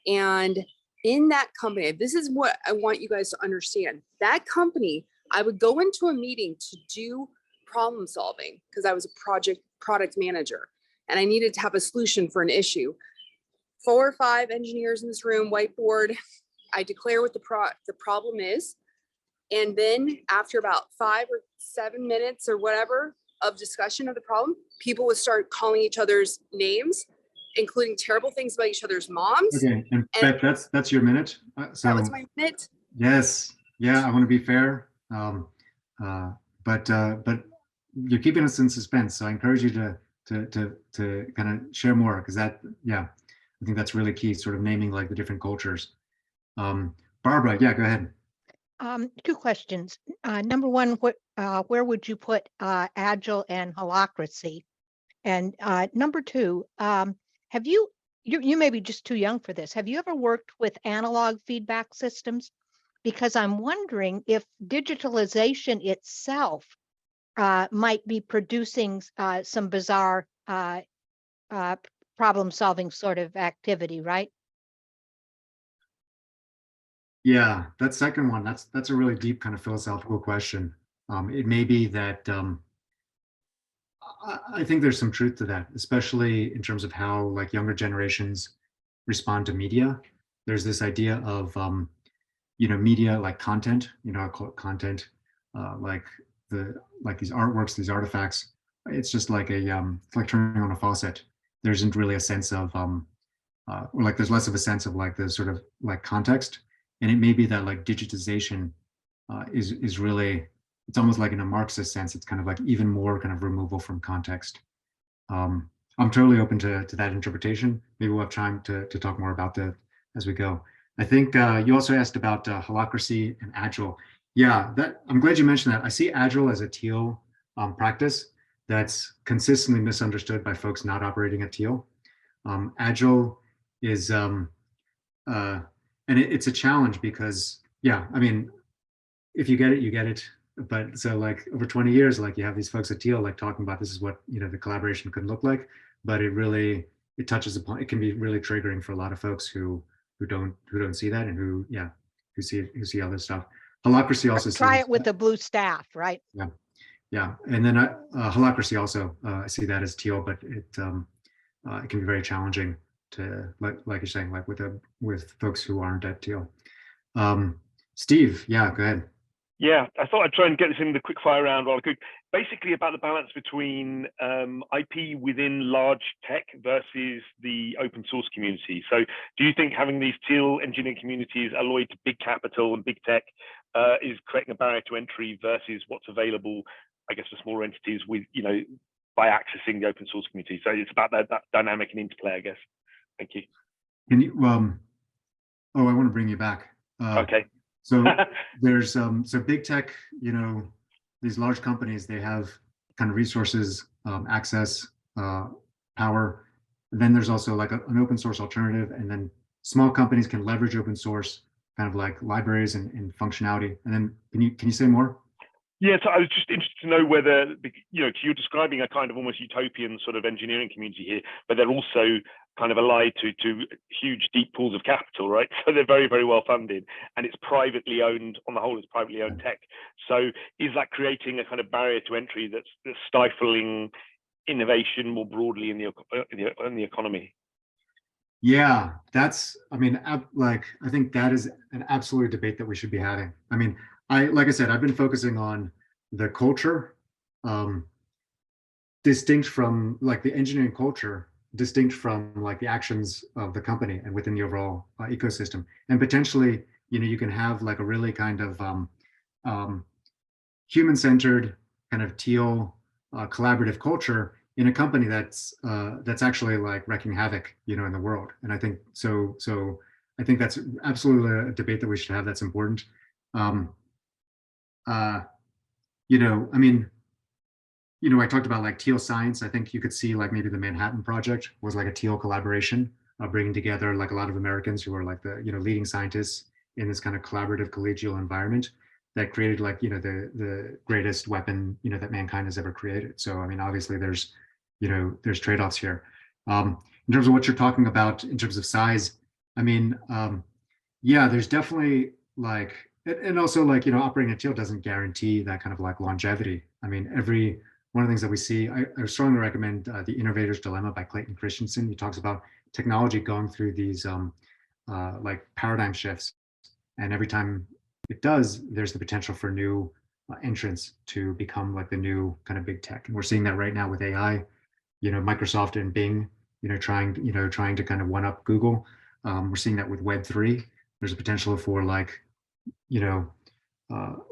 And in that company, this is what I want you guys to understand. That company, I would go into a meeting to do problem solving because I was a product manager and I needed to have a solution for an issue. 4 or 5 engineers in this room, whiteboard. I declare what the problem is. And then after about 5 or 7 minutes or whatever of discussion of the problem, people would start calling each other's names, including terrible things about each other's moms. Okay, and Beck, that's your minute. So that was my minute. Yes, yeah, I want to be fair, but you're keeping us in suspense. So I encourage you to kind of share more, because that, yeah, I think that's really key. Sort of naming like the different cultures. Barbara, yeah, go ahead. 2 questions. Number one, where would you put Agile and Holacracy? And number 2, have you may be just too young for this. Have you ever worked with analog feedback systems? Because I'm wondering if digitalization itself might be producing some bizarre problem-solving sort of activity, right? Yeah, that second one, that's a really deep kind of philosophical question. It may be that I think there's some truth to that, especially in terms of how like younger generations respond to media. There's this idea of media like content, I call it content, like these artworks, these artifacts. It's just like it's like turning on a faucet. There isn't really a sense of or like there's less of a sense of like the sort of like context. And it may be that like digitization is really, it's almost like in a Marxist sense, it's kind of like even more kind of removal from context. I'm totally open to that interpretation. Maybe we'll have time to talk more about that as we go. I think you also asked about Holacracy and Agile. Yeah, I'm glad you mentioned that. I see Agile as a Teal practice that's consistently misunderstood by folks not operating at Teal. Agile is, and it's a challenge because, yeah, I mean, if you get it, you get it. But so like over 20 years, like you have these folks at Teal like talking about this is what the collaboration could look like, but it touches upon, it can be really triggering for a lot of folks who don't see that and who see other stuff. Holacracy also try it with the blue staff, right? Yeah, and then Holacracy also I see that as Teal, but it can be very challenging to like you're saying, like with folks who aren't at Teal. Steve, yeah, go ahead. Yeah, I thought I'd try and get this in the quick fire round while I could. Basically about the balance between IP within large tech versus the open source community. So do you think having these Teal engineering communities alloyed to big capital and big tech is creating a barrier to entry versus what's available, I guess, for smaller entities with, by accessing the open source community? So it's about that dynamic and interplay, I guess. Thank you. Can you, I want to bring you back. Okay. So there's so big tech, these large companies, they have kind of resources, access, power. And then there's also like an open source alternative, and then small companies can leverage open source, kind of like libraries and functionality. And then can you say more? Yeah, so I was just interested to know whether, you're describing a kind of almost utopian sort of engineering community here, but they're also kind of allied to huge, deep pools of capital, right? So they're very, very well funded, and it's privately owned, on the whole, it's privately owned tech. So is that creating a kind of barrier to entry that's stifling innovation more broadly in the economy? Yeah, I think that is an absolute debate that we should be having. I mean, like I said, I've been focusing on the culture, distinct from like the engineering culture, distinct from like the actions of the company and within the overall ecosystem. And potentially, you can have like a really kind of human-centered, kind of teal collaborative culture in a company that's actually like wreaking havoc, you know, in the world. And I think so. I think that's absolutely a debate that we should have. That's important. You know, I mean, you know, I talked about like teal science. I think you could see like maybe the Manhattan Project was like a teal collaboration, bringing together like a lot of Americans who are like the, you know, leading scientists in this kind of collaborative collegial environment that created like, you know, the greatest weapon, you know, that mankind has ever created. So, I mean, obviously there's, you know, there's trade-offs here. In terms of what you're talking about in terms of size, I mean, yeah, there's definitely like, and also like, you know, operating a teal doesn't guarantee that kind of like longevity. I mean, one of the things that we see, I strongly recommend The Innovator's Dilemma by Clayton Christensen. He talks about technology going through these like paradigm shifts. And every time it does, there's the potential for new entrants to become like the new kind of big tech. And we're seeing that right now with AI, you know, Microsoft and Bing, you know, trying to kind of one up Google. We're seeing that with Web3. There's a potential for like, you know,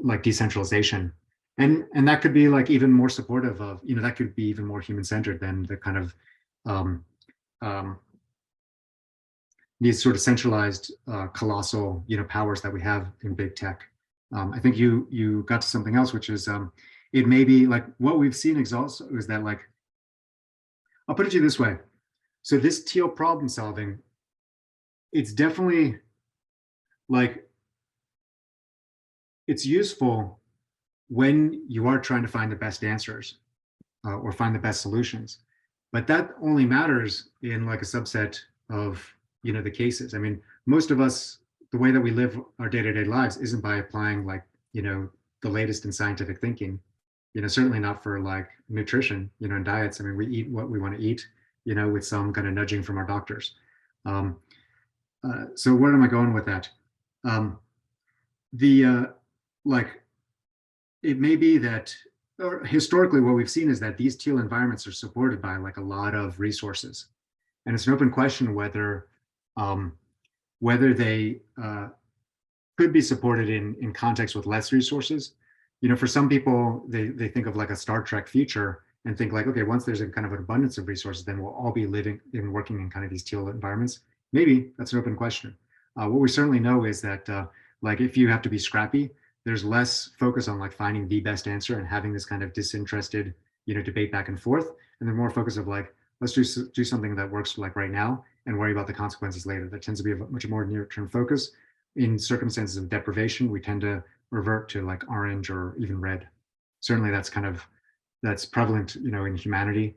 like decentralization. And that could be like even more supportive of, you know, that could be even more human-centered than the kind of these sort of centralized colossal, you know, powers that we have in big tech. I think you got to something else, which is it may be like what we've seen also is that like, I'll put it to you this way. So this teal problem solving, it's definitely like, it's useful when you are trying to find the best answers or find the best solutions. But that only matters in like a subset of, you know, the cases. I mean, most of us, the way that we live our day-to-day lives isn't by applying like, you know, the latest in scientific thinking, you know, certainly not for like nutrition, you know, and diets. I mean, we eat what we want to eat, you know, with some kind of nudging from our doctors. So where am I going with that? Like, it may be that, or historically what we've seen is that these teal environments are supported by like a lot of resources. And it's an open question whether they could be supported in context with less resources. You know, for some people, they think of like a Star Trek future and think like, okay, once there's a kind of an abundance of resources, then we'll all be living and working in kind of these teal environments. Maybe that's an open question. What we certainly know is that like if you have to be scrappy, there's less focus on like finding the best answer and having this kind of disinterested, you know, debate back and forth. And then more focus of like, let's do something that works like right now and worry about the consequences later. That tends to be a much more near-term focus. In circumstances of deprivation, we tend to revert to like orange or even red. Certainly that's prevalent, you know, in humanity.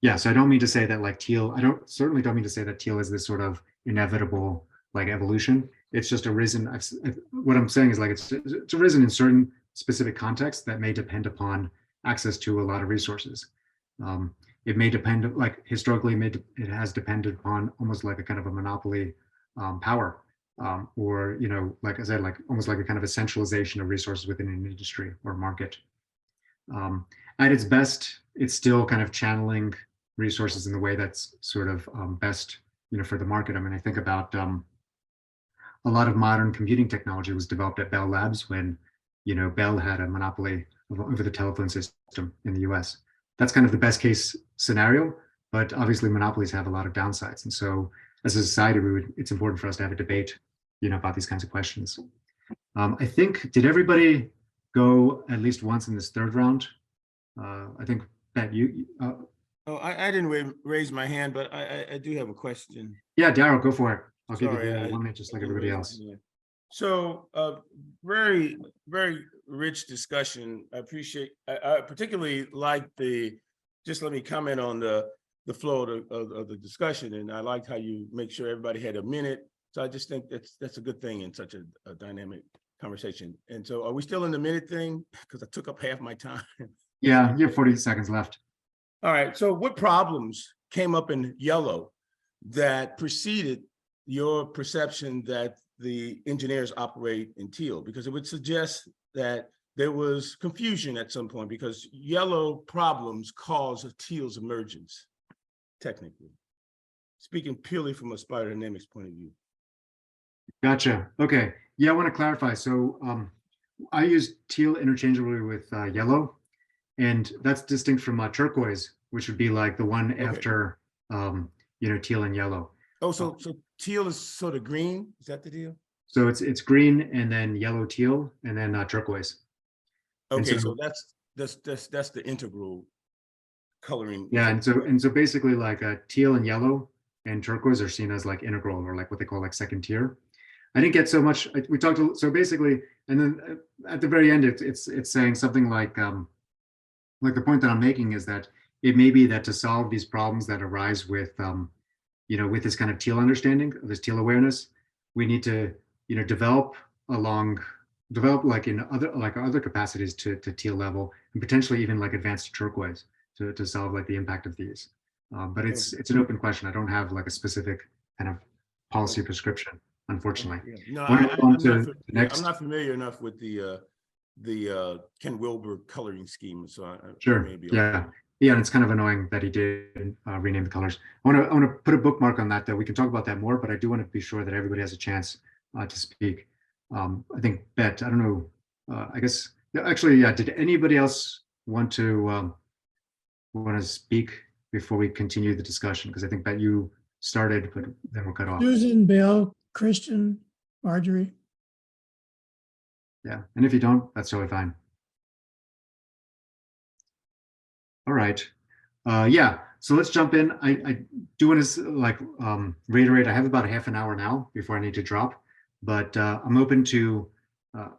Yeah, so I don't mean to say that like teal, certainly don't mean to say that teal is this sort of inevitable like evolution. It's just arisen. What I'm saying is like it's arisen in certain specific contexts that may depend upon access to a lot of resources. It may depend, like historically, it has depended upon almost like a kind of a monopoly power, or, you know, like I said, like almost like a kind of a centralization of resources within an industry or market. At its best, it's still kind of channeling resources in the way that's sort of best, you know, for the market. I mean, I think about a lot of modern computing technology was developed at Bell Labs when, you know, Bell had a monopoly over the telephone system in the US. That's kind of the best case scenario, but obviously monopolies have a lot of downsides. And so as a society, it's important for us to have a debate, you know, about these kinds of questions. I think, did everybody go at least once in this third round? I think that Oh, I didn't raise my hand, but I do have a question. Yeah, Daryl, go for it. I'll give Sorry, you 1 minute, just like everybody else. So, very, very rich discussion. I appreciate, I particularly like just let me comment on the flow of the discussion. And I liked how you make sure everybody had a minute. So I just think that's a good thing in such a dynamic conversation. And so are we still in the minute thing? Because I took up half my time. Yeah, you have 40 seconds left. All right, so what problems came up in yellow that preceded your perception that the engineers operate in teal? Because it would suggest that there was confusion at some point, because yellow problems cause teal's emergence, technically. Speaking purely from a spider dynamics point of view. Gotcha. Okay. Yeah, I want to clarify. So I use teal interchangeably with yellow, and that's distinct from turquoise, which would be like the one Okay. after teal and yellow. Oh, so teal is sort of green. Is that the deal? So it's green and then yellow teal and then turquoise. And Okay, so that's the integral coloring. Yeah, and so basically like teal and yellow and turquoise are seen as like integral, or like what they call like second tier. I didn't get so much. We talked so basically, and then at the very end, it's saying something like the point that I'm making is that it may be that to solve these problems that arise with with this kind of teal understanding, this teal awareness, we need to develop like in other capacities to teal level, and potentially even like advanced to turquoise to solve like the impact of these. But it's an open question. I don't have like a specific kind of policy prescription, unfortunately. No, I'm not familiar enough with the Ken Wilber coloring scheme, so sure. maybe Yeah, and it's kind of annoying that he did rename the colors. I want to put a bookmark on that, though. We can talk about that more, but I do want to be sure that everybody has a chance to speak. I think Bet, I don't know. I guess actually, yeah. Did anybody else want to speak before we continue the discussion? Because I think Bet, you started, but then we're cut off. Susan, Bill, Christian, Marjorie. Yeah, and if you don't, that's totally fine. All right. Yeah, so let's jump in. I do want to reiterate, I have about a half an hour now before I need to drop, but I'm open to,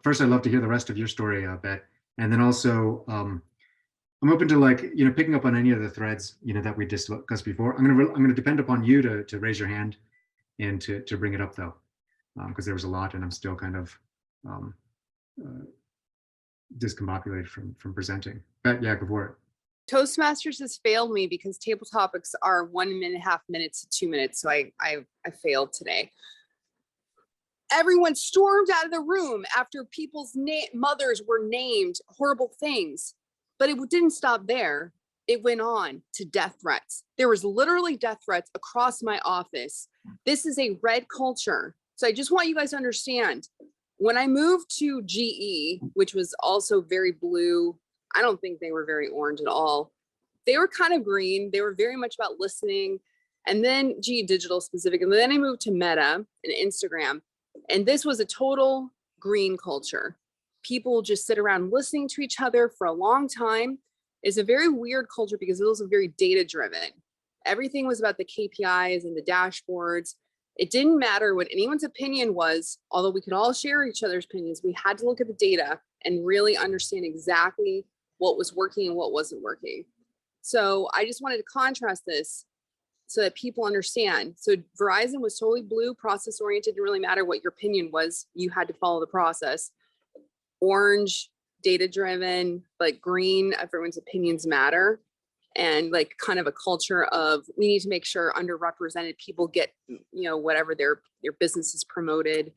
first I'd love to hear the rest of your story, Bet, and then also I'm open to picking up on any of the threads, that we discussed before. I'm gonna depend upon you to raise your hand and to bring it up though, because there was a lot and I'm still kind of discombobulated from presenting. Bet, yeah, go for it. Toastmasters has failed me because table topics are 1.5 minutes to 2 minutes. So I failed today. Everyone stormed out of the room after people's mothers were named horrible things, but it didn't stop there. It went on to death threats. There was literally death threats across my office. This is a red culture. So I just want you guys to understand, when I moved to GE, which was also very blue, I don't think they were very orange at all. They were kind of green. They were very much about listening. And then GE Digital specific. And then I moved to Meta and Instagram. And this was a total green culture. People just sit around listening to each other for a long time. It's a very weird culture because it was very data driven. Everything was about the KPIs and the dashboards. It didn't matter what anyone's opinion was, although we could all share each other's opinions. We had to look at the data and really understand exactly what was working and what wasn't working. So I just wanted to contrast this so that people understand. So Verizon was totally blue, process oriented, didn't really matter what your opinion was. You had to follow the process. Orange, data driven, but green, everyone's opinions matter. And like kind of a culture of, we need to make sure underrepresented people get, whatever their business is promoted.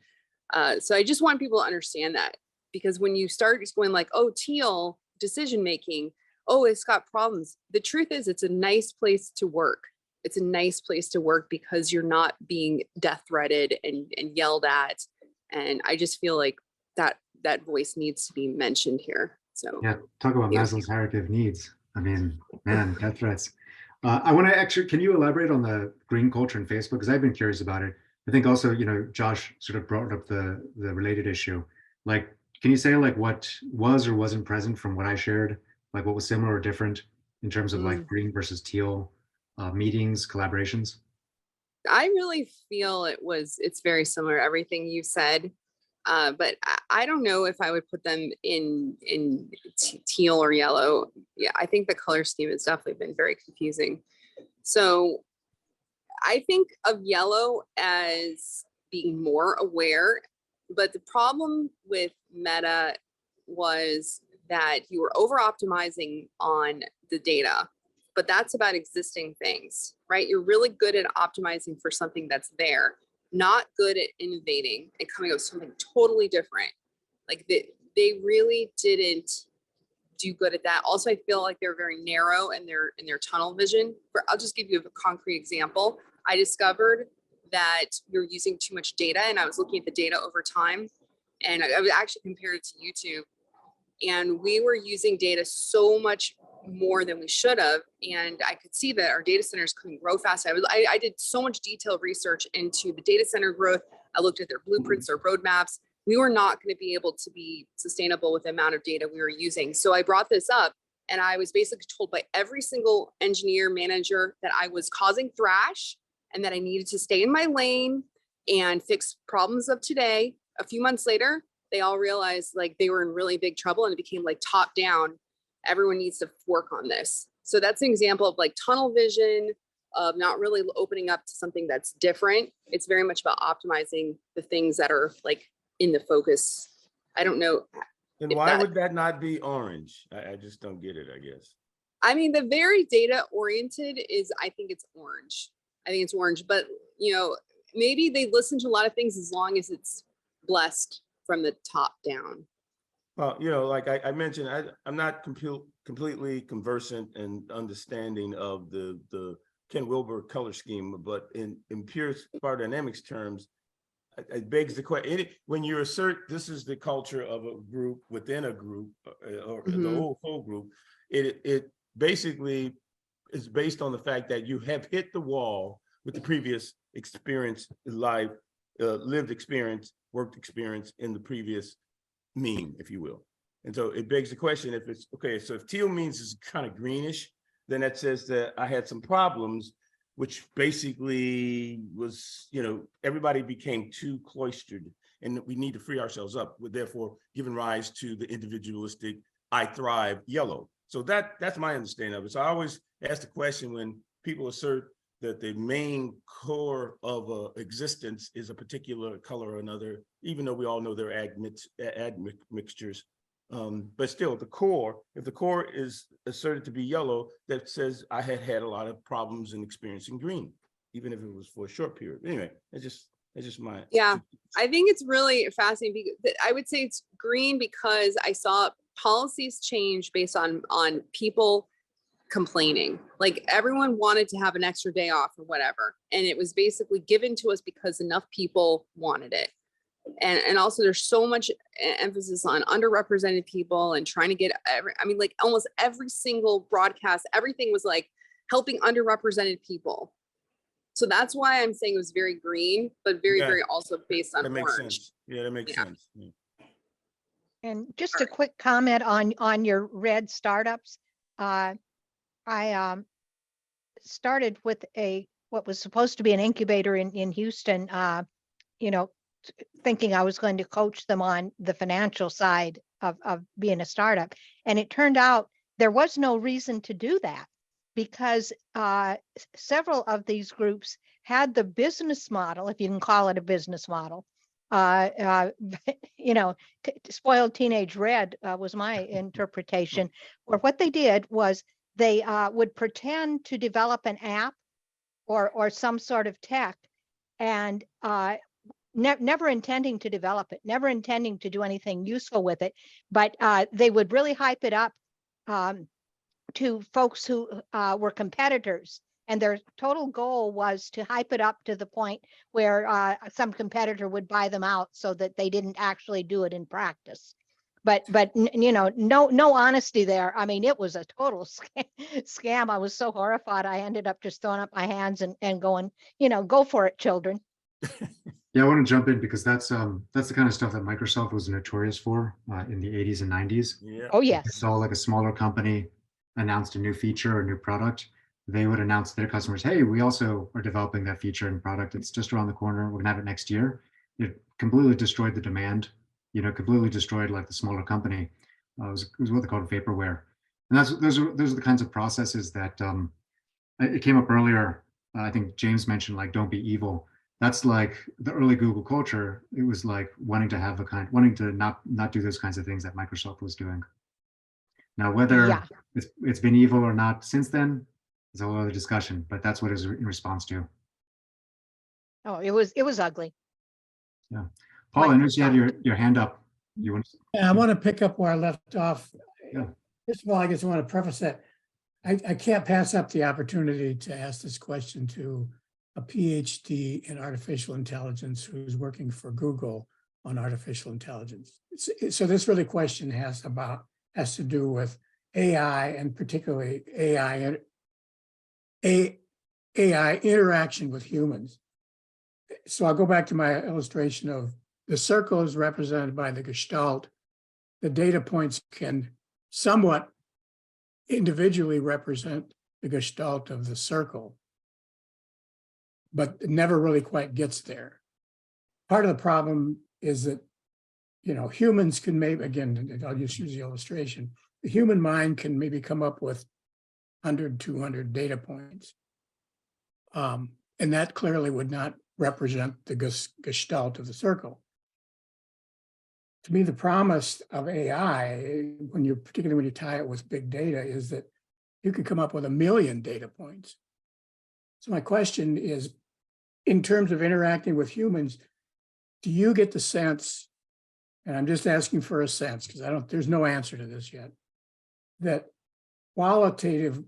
So I just want people to understand that, because when you start just going like, oh, teal decision-making, oh, it's got problems. The truth is it's a nice place to work. It's a nice place to work because you're not being death threated and yelled at. And I just feel like that voice needs to be mentioned here. So yeah, talk about Maslow's hierarchy of needs. I mean, man, death threats. I want to actually, can you elaborate on the green culture in Facebook? Because I've been curious about it. I think also, Josh sort of brought up the related issue. Like, can you say like what was or wasn't present from what I shared? Like what was similar or different in terms of like green versus teal meetings, collaborations? I really feel it's very similar, everything you said. But I don't know if I would put them in teal or yellow. Yeah, I think the color scheme has definitely been very confusing. So I think of yellow as being more aware, but the problem with Meta was that you were over optimizing on the data, but that's about existing things, right? You're really good at optimizing for something that's there, not good at innovating and coming up with something totally different. Like they really didn't do good at that. Also, I feel like they're very narrow in their tunnel vision. I'll just give you a concrete example. I discovered that we were using too much data, and I was looking at the data over time. And I would actually compare it to YouTube. And we were using data so much more than we should have. And I could see that our data centers couldn't grow fast. I did so much detailed research into the data center growth. I looked at their blueprints, their roadmaps. We were not going to be able to be sustainable with the amount of data we were using. So I brought this up, and I was basically told by every single engineer manager that I was causing thrash and that I needed to stay in my lane and fix problems of today. A few months later, they all realized like they were in really big trouble, and it became like top down. Everyone needs to work on this. So that's an example of like tunnel vision, of not really opening up to something that's different. It's very much about optimizing the things that are like in the focus. I don't know. And why would that not be orange? I just don't get it, I guess. I mean, the very data oriented is, I think it's orange. I think it's orange, but you know, maybe they listen to a lot of things as long as it's blessed from the top down. Well, you know, like I mentioned, I'm not completely conversant and understanding of the Ken Wilber color scheme, but in pure power dynamics terms, it begs the question, when you assert this is the culture of a group within a group, or the whole group, it basically is based on the fact that you have hit the wall with the previous experience, life, lived experience, worked experience in the previous mean, if you will. And so it begs the question, if it's okay, so if teal means it's kind of greenish, then that says that I had some problems, which basically was, you know, everybody became too cloistered, and we need to free ourselves up, with therefore giving rise to the individualistic I thrive yellow. So that's my understanding of it. So I always ask the question when people assert that the main core of existence is a particular color or another, even though we all know they're admixtures. But still, the core, if the core is asserted to be yellow, that says I had a lot of problems in experiencing green, even if it was for a short period. Anyway, it's just my. Yeah, I think it's really fascinating. Because I would say it's green because I saw policies change based on people complaining. Like everyone wanted to have an extra day off or whatever, and it was basically given to us because enough people wanted it. And also there's so much emphasis on underrepresented people and trying to get like almost every single broadcast, everything was like helping underrepresented people. So that's why I'm saying it was very green, but very also based on orange. Sense. Yeah, that makes sense. Yeah. And just a quick comment on your red startups. I started with what was supposed to be an incubator in Houston, you know, thinking I was going to coach them on the financial side of being a startup. And it turned out there was no reason to do that, because several of these groups had the business model, if you can call it a business model, you know, spoiled teenage red was my interpretation, where what they did was they would pretend to develop an app or some sort of tech, and never intending to develop it, never intending to do anything useful with it, but they would really hype it up to folks who were competitors. And their total goal was to hype it up to the point where some competitor would buy them out so that they didn't actually do it in practice. But you know, no honesty there. I mean, it was a total scam. I was so horrified. I ended up just throwing up my hands and going, you know, go for it, children. Yeah, I want to jump in because that's the kind of stuff that Microsoft was notorious for in the 80s and 90s. Yeah. Oh yes. It's all like a smaller company announced a new feature or a new product. They would announce to their customers, hey, we also are developing that feature and product. It's just around the corner. We're gonna have it next year. It completely destroyed the demand, you know, completely destroyed like the smaller company. It was what they called vaporware. And those are the kinds of processes that it came up earlier. I think James mentioned like, don't be evil. That's like the early Google culture. It was like wanting to not do those kinds of things that Microsoft was doing. Now, whether it's been evil or not since then is a whole other discussion, but that's what it was in response to. Oh, it was ugly. Yeah. Paul, I noticed you had your hand up. You want to? Yeah, I want to pick up where I left off. Yeah. First of all, I guess I want to preface that I can't pass up the opportunity to ask this question to a PhD in artificial intelligence who's working for Google, on artificial intelligence. So this really question has to do with AI, and particularly AI interaction with humans. So I'll go back to my illustration of the circle is represented by the Gestalt. The data points can somewhat individually represent the Gestalt of the circle, but it never really quite gets there. Part of the problem is that, humans can maybe, again, I'll just use the illustration, the human mind can maybe come up with 100, 200 data points. And that clearly would not represent the Gestalt of the circle. To me, the promise of AI, particularly when you tie it with big data, is that you could come up with 1 million data points. So my question is, in terms of interacting with humans, do you get the sense, and I'm just asking for a sense because there's no answer to this yet, that qualitative,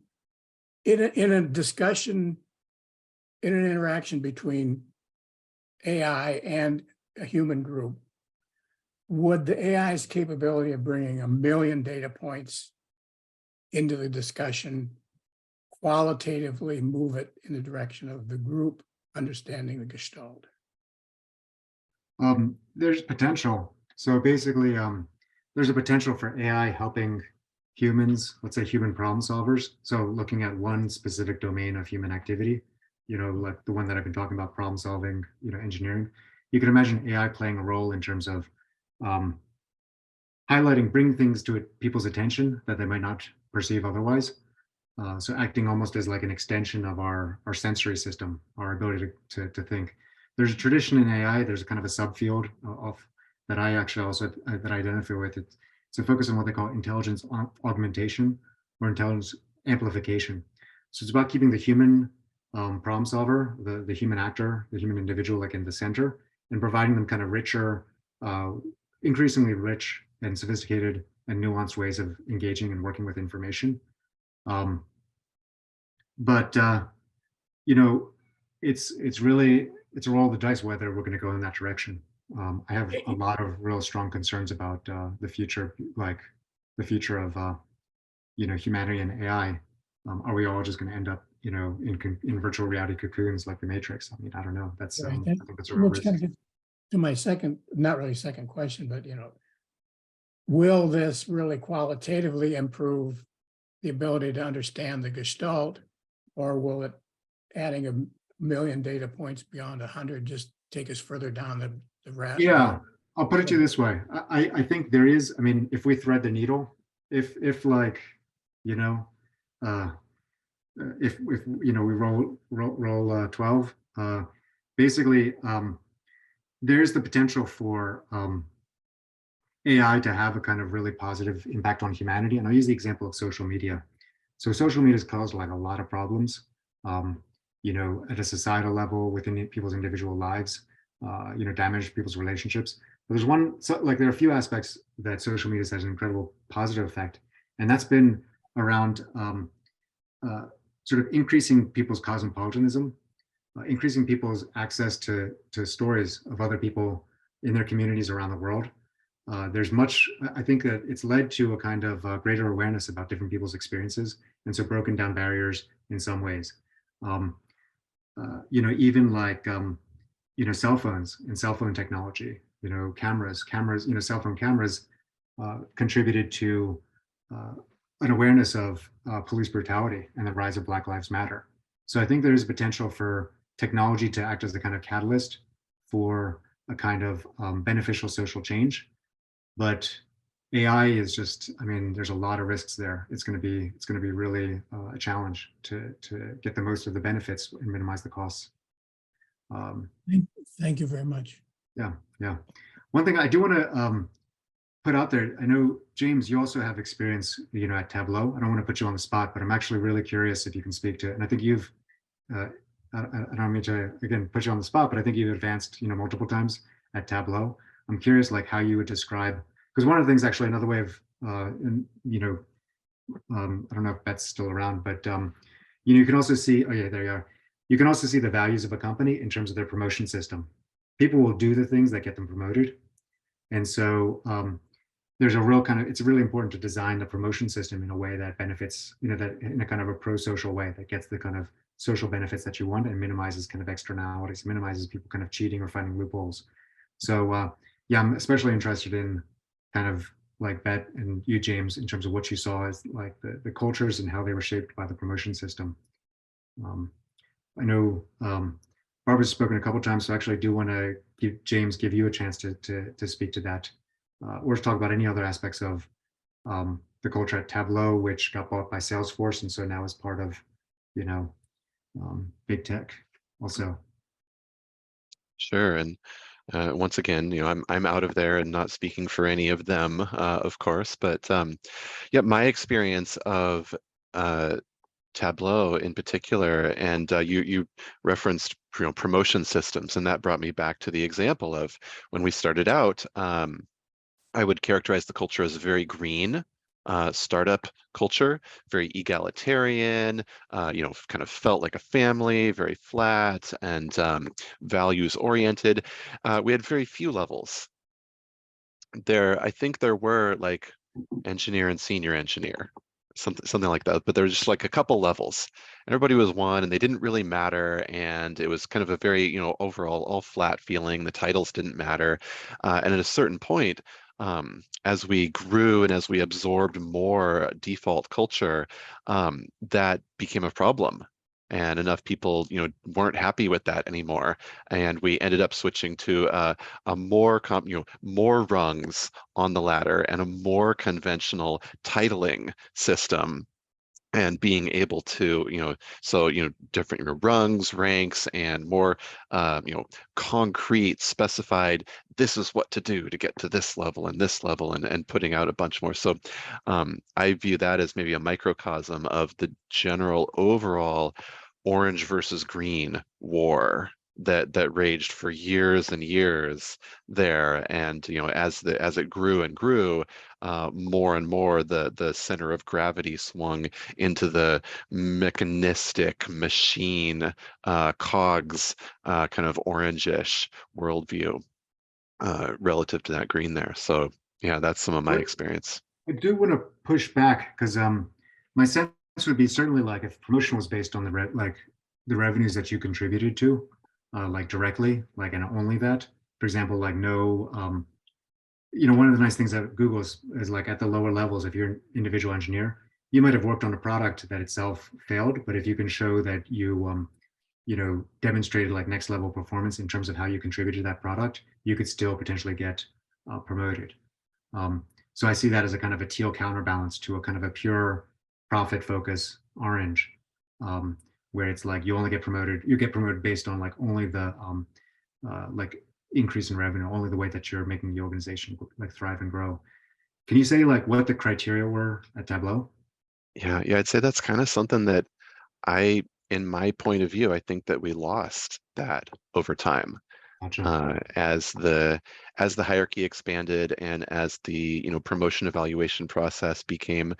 in a discussion, in an interaction between AI and a human group, would the AI's capability of bringing 1 million data points into the discussion qualitatively move it in the direction of the group understanding the Gestalt? There's potential. So basically, there's a potential for AI helping humans, let's say human problem solvers. So looking at one specific domain of human activity, like the one that I've been talking about, problem solving, engineering. You can imagine AI playing a role in terms of highlighting, bringing things to people's attention that they might not perceive otherwise. So acting almost as like an extension of our sensory system, our ability to think. There's a tradition in AI, there's a kind of a subfield of that I actually also that I identify with. It's a focus on what they call intelligence augmentation or intelligence amplification. So it's about keeping the human problem solver, the human actor, the human individual, like in the center, and providing them kind of richer, increasingly rich and sophisticated and nuanced ways of engaging and working with information. It's a roll of the dice whether we're going to go in that direction. I have a lot of real strong concerns about the future, like the future of humanity and AI. Are we all just going to end up in virtual reality cocoons like the Matrix? I mean, I don't know. That's Right. I think that's a real risk. Kind of to my second, not really second question, but will this really qualitatively improve the ability to understand the Gestalt, or will it, adding 1 million data points beyond 100, just take us further down the rabbit? Yeah, I'll put it to you this way. I think there is. I mean, if we thread the needle, if we roll 12, basically, there's the potential for AI to have a kind of really positive impact on humanity. And I'll use the example of social media. So social media has caused like a lot of problems, at a societal level within people's individual lives, damaged people's relationships. But there are a few aspects that social media has an incredible positive effect. And that's been around sort of increasing people's cosmopolitanism, increasing people's access to stories of other people in their communities around the world. I think that it's led to a kind of greater awareness about different people's experiences, and so broken down barriers in some ways. Even like, cell phones and cell phone technology, cameras, cell phone cameras contributed to an awareness of police brutality and the rise of Black Lives Matter. So I think there's potential for technology to act as a kind of catalyst for a kind of beneficial social change. But AI is just, there's a lot of risks there. It's going to be really a challenge to get the most of the benefits and minimize the costs. Thank you very much. Yeah. One thing I do want to put out there, I know, James, you also have experience, at Tableau. I don't want to put you on the spot, but I'm actually really curious if you can speak to it. And I think you've, I don't mean to, again, put you on the spot, but I think you've advanced, multiple times at Tableau. I'm curious, like, how you would describe, because one of the things, actually, another way of, I don't know if that's still around, but, you can also see, oh yeah, there you are. You can also see the values of a company in terms of their promotion system. People will do the things that get them promoted. And so there's a real kind of, it's really important to design the promotion system in a way that benefits, that in a kind of a pro-social way that gets the kind of social benefits that you want and minimizes kind of externalities, minimizes people kind of cheating or finding loopholes. So yeah, I'm especially interested in kind of like Bet and you, James, in terms of what you saw as like the cultures and how they were shaped by the promotion system. I know Barbara's spoken a couple of times, so actually I do want to give you a chance to speak to that, or to talk about any other aspects of the culture at Tableau, which got bought by Salesforce, and so now is part of, big tech also. Sure. And once again, I'm out of there and not speaking for any of them, of course, but yeah, my experience of Tableau in particular, and you referenced promotion systems, and that brought me back to the example of when we started out. I would characterize the culture as very green. Startup culture, very egalitarian, kind of felt like a family, very flat and values oriented. We had very few levels. I think there were like engineer and senior engineer, something like that, but there was just like a couple levels and everybody was one and they didn't really matter. And it was kind of a very, overall all flat feeling. The titles didn't matter. And at a certain point, as we grew and as we absorbed more default culture, that became a problem. And enough people, weren't happy with that anymore, and we ended up switching to a more, more rungs on the ladder and a more conventional titling system. And being able to, different rungs, ranks, and more, concrete, specified, this is what to do to get to this level and this level, and putting out a bunch more. So I view that as maybe a microcosm of the general overall orange versus green war that raged for years and years there. And as it grew and grew, more and more the center of gravity swung into the mechanistic machine, cogs, kind of orangish worldview relative to that green there. So yeah, that's some of my experience. I do want to push back because my sense would be certainly like if promotion was based on the revenues that you contributed to, like directly, like, and only that. For example, like no, one of the nice things that Google is like at the lower levels, if you're an individual engineer, you might have worked on a product that itself failed, but if you can show that you, demonstrated like next level performance in terms of how you contributed to that product, you could still potentially get promoted. So I see that as a kind of a teal counterbalance to a kind of a pure profit focus orange, where it's like you get promoted based on like only the like increase in revenue, only the way that you're making the organization like thrive and grow. Can you say like what the criteria were at Tableau? Yeah, I'd say that's kind of something that in my point of view, I think that we lost that over time. Gotcha. As the hierarchy expanded and as the promotion evaluation process became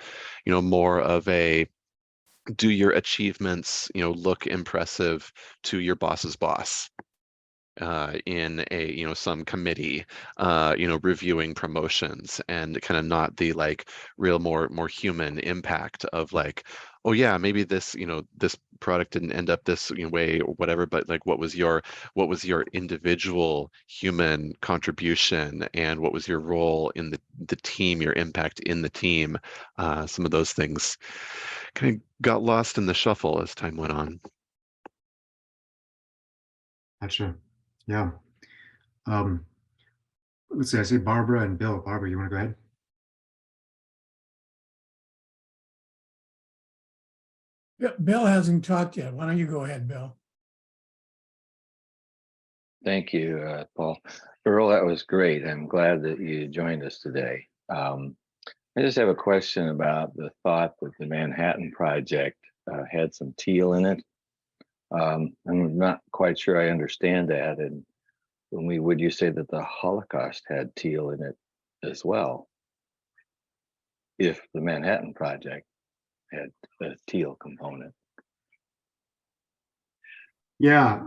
more of a, do your achievements look impressive to your boss's boss in a some committee reviewing promotions, and kind of not the like real more human impact of like, oh yeah, maybe this this product didn't end up this way or whatever, but like what was your individual human contribution, and what was your role in the team, your impact in the team. Some of those things kind of got lost in the shuffle as time went on. Gotcha. Yeah. Let's see, I see Barbara and Bill. Barbara, you want to go ahead? Bill hasn't talked yet. Why don't you go ahead, Bill? Thank you, Paul. Earl, that was great. I'm glad that you joined us today. I just have a question about the thought that the Manhattan Project had some teal in it. I'm not quite sure I understand that. And would you say that the Holocaust had teal in it as well, if the Manhattan Project had a teal component? Yeah,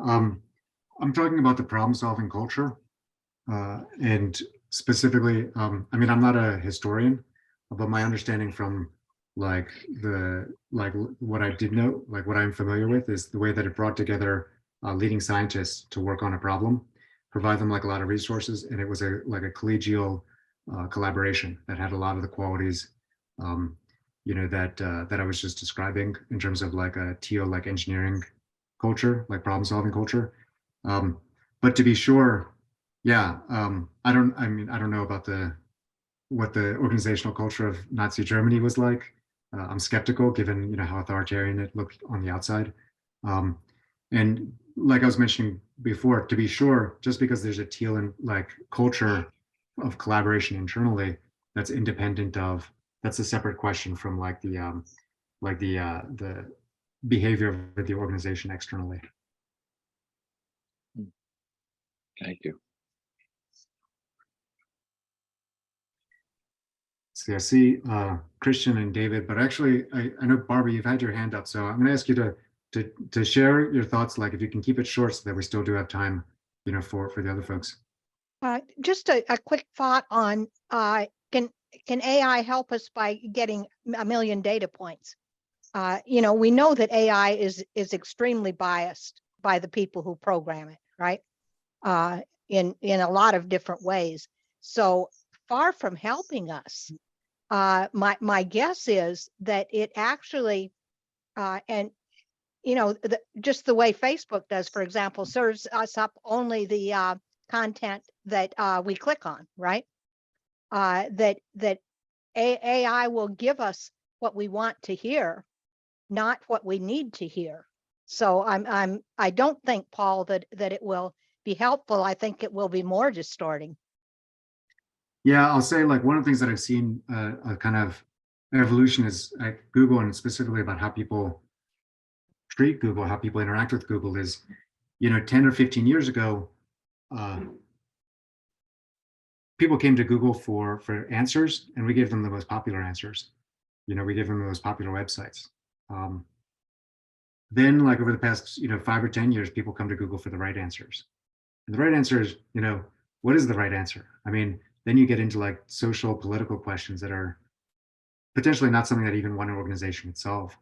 I'm talking about the problem-solving culture, and specifically, I mean, I'm not a historian, but my understanding from like what I did know, like what I'm familiar with, is the way that it brought together leading scientists to work on a problem, provide them like a lot of resources, and it was a collegial collaboration that had a lot of the qualities, you know, that I was just describing in terms of like a Teal like engineering culture, like problem solving culture. But to be sure, yeah, I don't know about what the organizational culture of Nazi Germany was like. I'm skeptical, given, you know, how authoritarian it looked on the outside. And like I was mentioning before, to be sure, just because there's a Teal and like culture of collaboration internally, that's independent of, that's a separate question from like the behavior of the organization externally. Thank you. So I see Christian and David, but actually I know Barbara, you've had your hand up, so I'm going to ask you to share your thoughts. Like if you can keep it short, so that we still do have time, you know, for the other folks. Just a quick thought on can AI help us by getting a million data points? You know, we know that AI is extremely biased by the people who program it, right? In a lot of different ways. So far from helping us, my guess is that it actually, and you know, just the way Facebook does, for example, serves us up only the content that we click on, right? That AI will give us what we want to hear, not what we need to hear. So I don't think, Paul, that it will be helpful. I think it will be more distorting. Yeah, I'll say like one of the things that I've seen a kind of evolution is at Google, and specifically about how people treat Google, how people interact with Google is, you know, 10 or 15 years ago, people came to Google for answers, and we gave them the most popular answers. You know, we gave them the most popular websites. Then like over the past, you know, 5 or 10 years, people come to Google for the right answers. And the right answer is, you know, what is the right answer? I mean, then you get into like social, political questions that are potentially not something that even one organization would solve.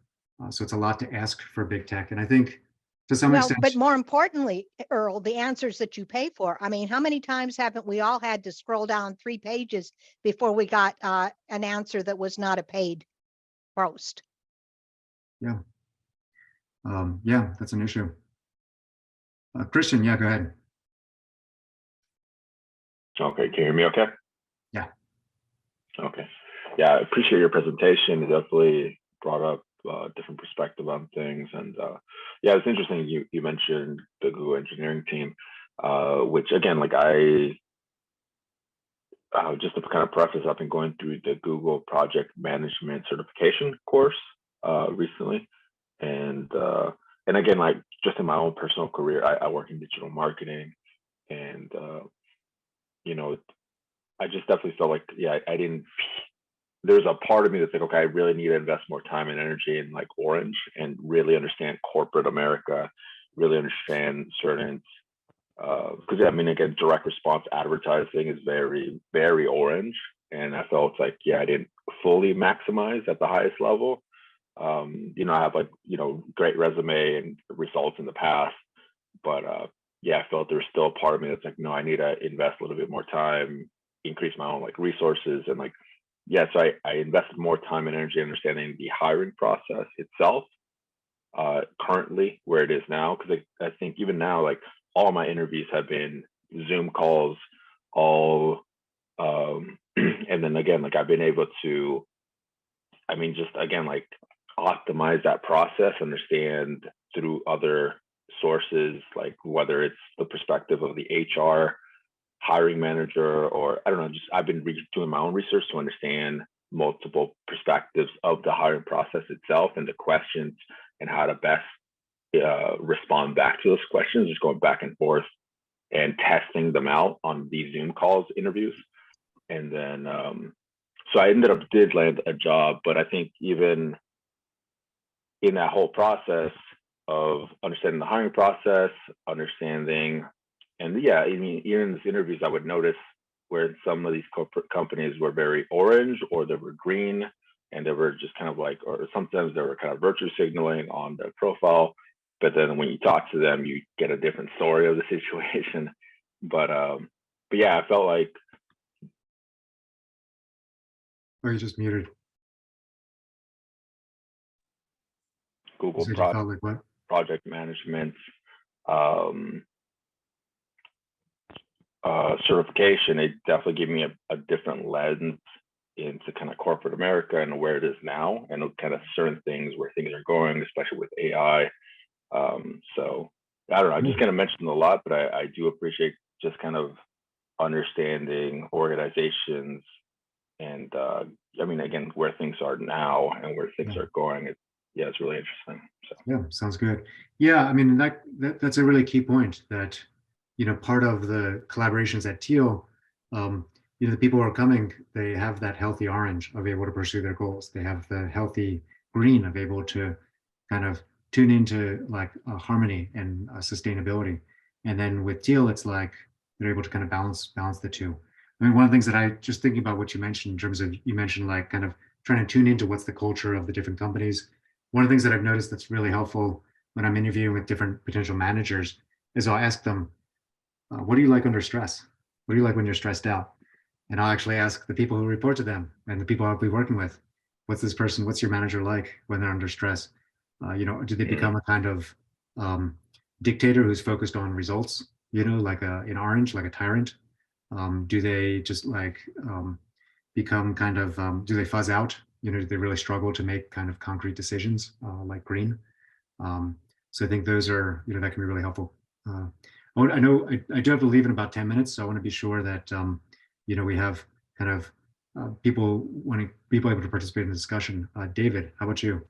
So it's a lot to ask for big tech. And I think to some extent, but more importantly, Earl, the answers that you pay for. I mean, how many times haven't we all had to scroll down 3 pages before we got an answer that was not a paid post? Yeah. Yeah, that's an issue. Christian, yeah, go ahead. Okay, can you hear me okay? Yeah. Okay. Yeah, I appreciate your presentation. It definitely brought up a different perspective on things. And yeah, it's interesting you mentioned the Google engineering team, which again, like just to kind of preface, I've been going through the Google project management certification course recently. And again, like just in my own personal career, I work in digital marketing, and you know, I just definitely felt like, yeah, I didn't, there's a part of me that's like, okay, I really need to invest more time and energy in like Orange and really understand corporate America, really understand certain, because I mean, again, direct response advertising is very, very Orange. And I felt like, yeah, I didn't fully maximize at the highest level. You know, I have like, you know, great resume and results in the past, but yeah, I felt there's still a part of me that's like, no, I need to invest a little bit more time, increase my own like resources, and like, yeah, so I invested more time and energy understanding the hiring process itself currently where it is now, because I think even now, like all my interviews have been Zoom calls, all and then again, like I've been able to, I mean, just again, like optimize that process, understand through other sources, like whether it's the perspective of the HR hiring manager, or I don't know, just I've been doing my own research to understand multiple perspectives of the hiring process itself and the questions and how to best respond back to those questions, just going back and forth and testing them out on these Zoom calls interviews. And then so I did land a job, but I think even in that whole process of understanding the hiring process, understanding, and yeah, I mean, even in these interviews, I would notice where some of these corporate companies were very orange or they were green, and they were just kind of like, or sometimes they were kind of virtue signaling on their profile. But then when you talk to them, you get a different story of the situation. But yeah, I felt like. Oh, you just muted. Google You felt like what? project management certification, it definitely gave me a different lens into kind of corporate America and where it is now, and kind of certain things where things are going, especially with AI. So I don't know, I just kind of mentioned a lot, but I do appreciate just kind of understanding organizations and I mean, again, where things are now and where things are going. Yeah, it's really interesting. So yeah, sounds good. Yeah, I mean, that's a really key point that, you know, part of the collaborations at Teal, you know, the people who are coming, they have that healthy orange of able to pursue their goals. They have the healthy green of able to kind of tune into like harmony and sustainability. And then with Teal, it's like they're able to kind of balance the two. I mean, one of the things that I just thinking about what you mentioned in terms of, you mentioned like kind of trying to tune into what's the culture of the different companies. One of the things that I've noticed that's really helpful when I'm interviewing with different potential managers is I'll ask them, what do you like under stress? What do you like when you're stressed out? And I'll actually ask the people who report to them and the people I'll be working with, what's your manager like when they're under stress? You know, do they become a kind of dictator who's focused on results, you know, like in orange, like a tyrant? Do they just like become kind of, do they fuzz out? You know, do they really struggle to make kind of concrete decisions like green? So I think those are, you know, that can be really helpful. I know I do have to leave in about 10 minutes, so I want to be sure that, you know, we have kind of people able to participate in the discussion. David, how about you?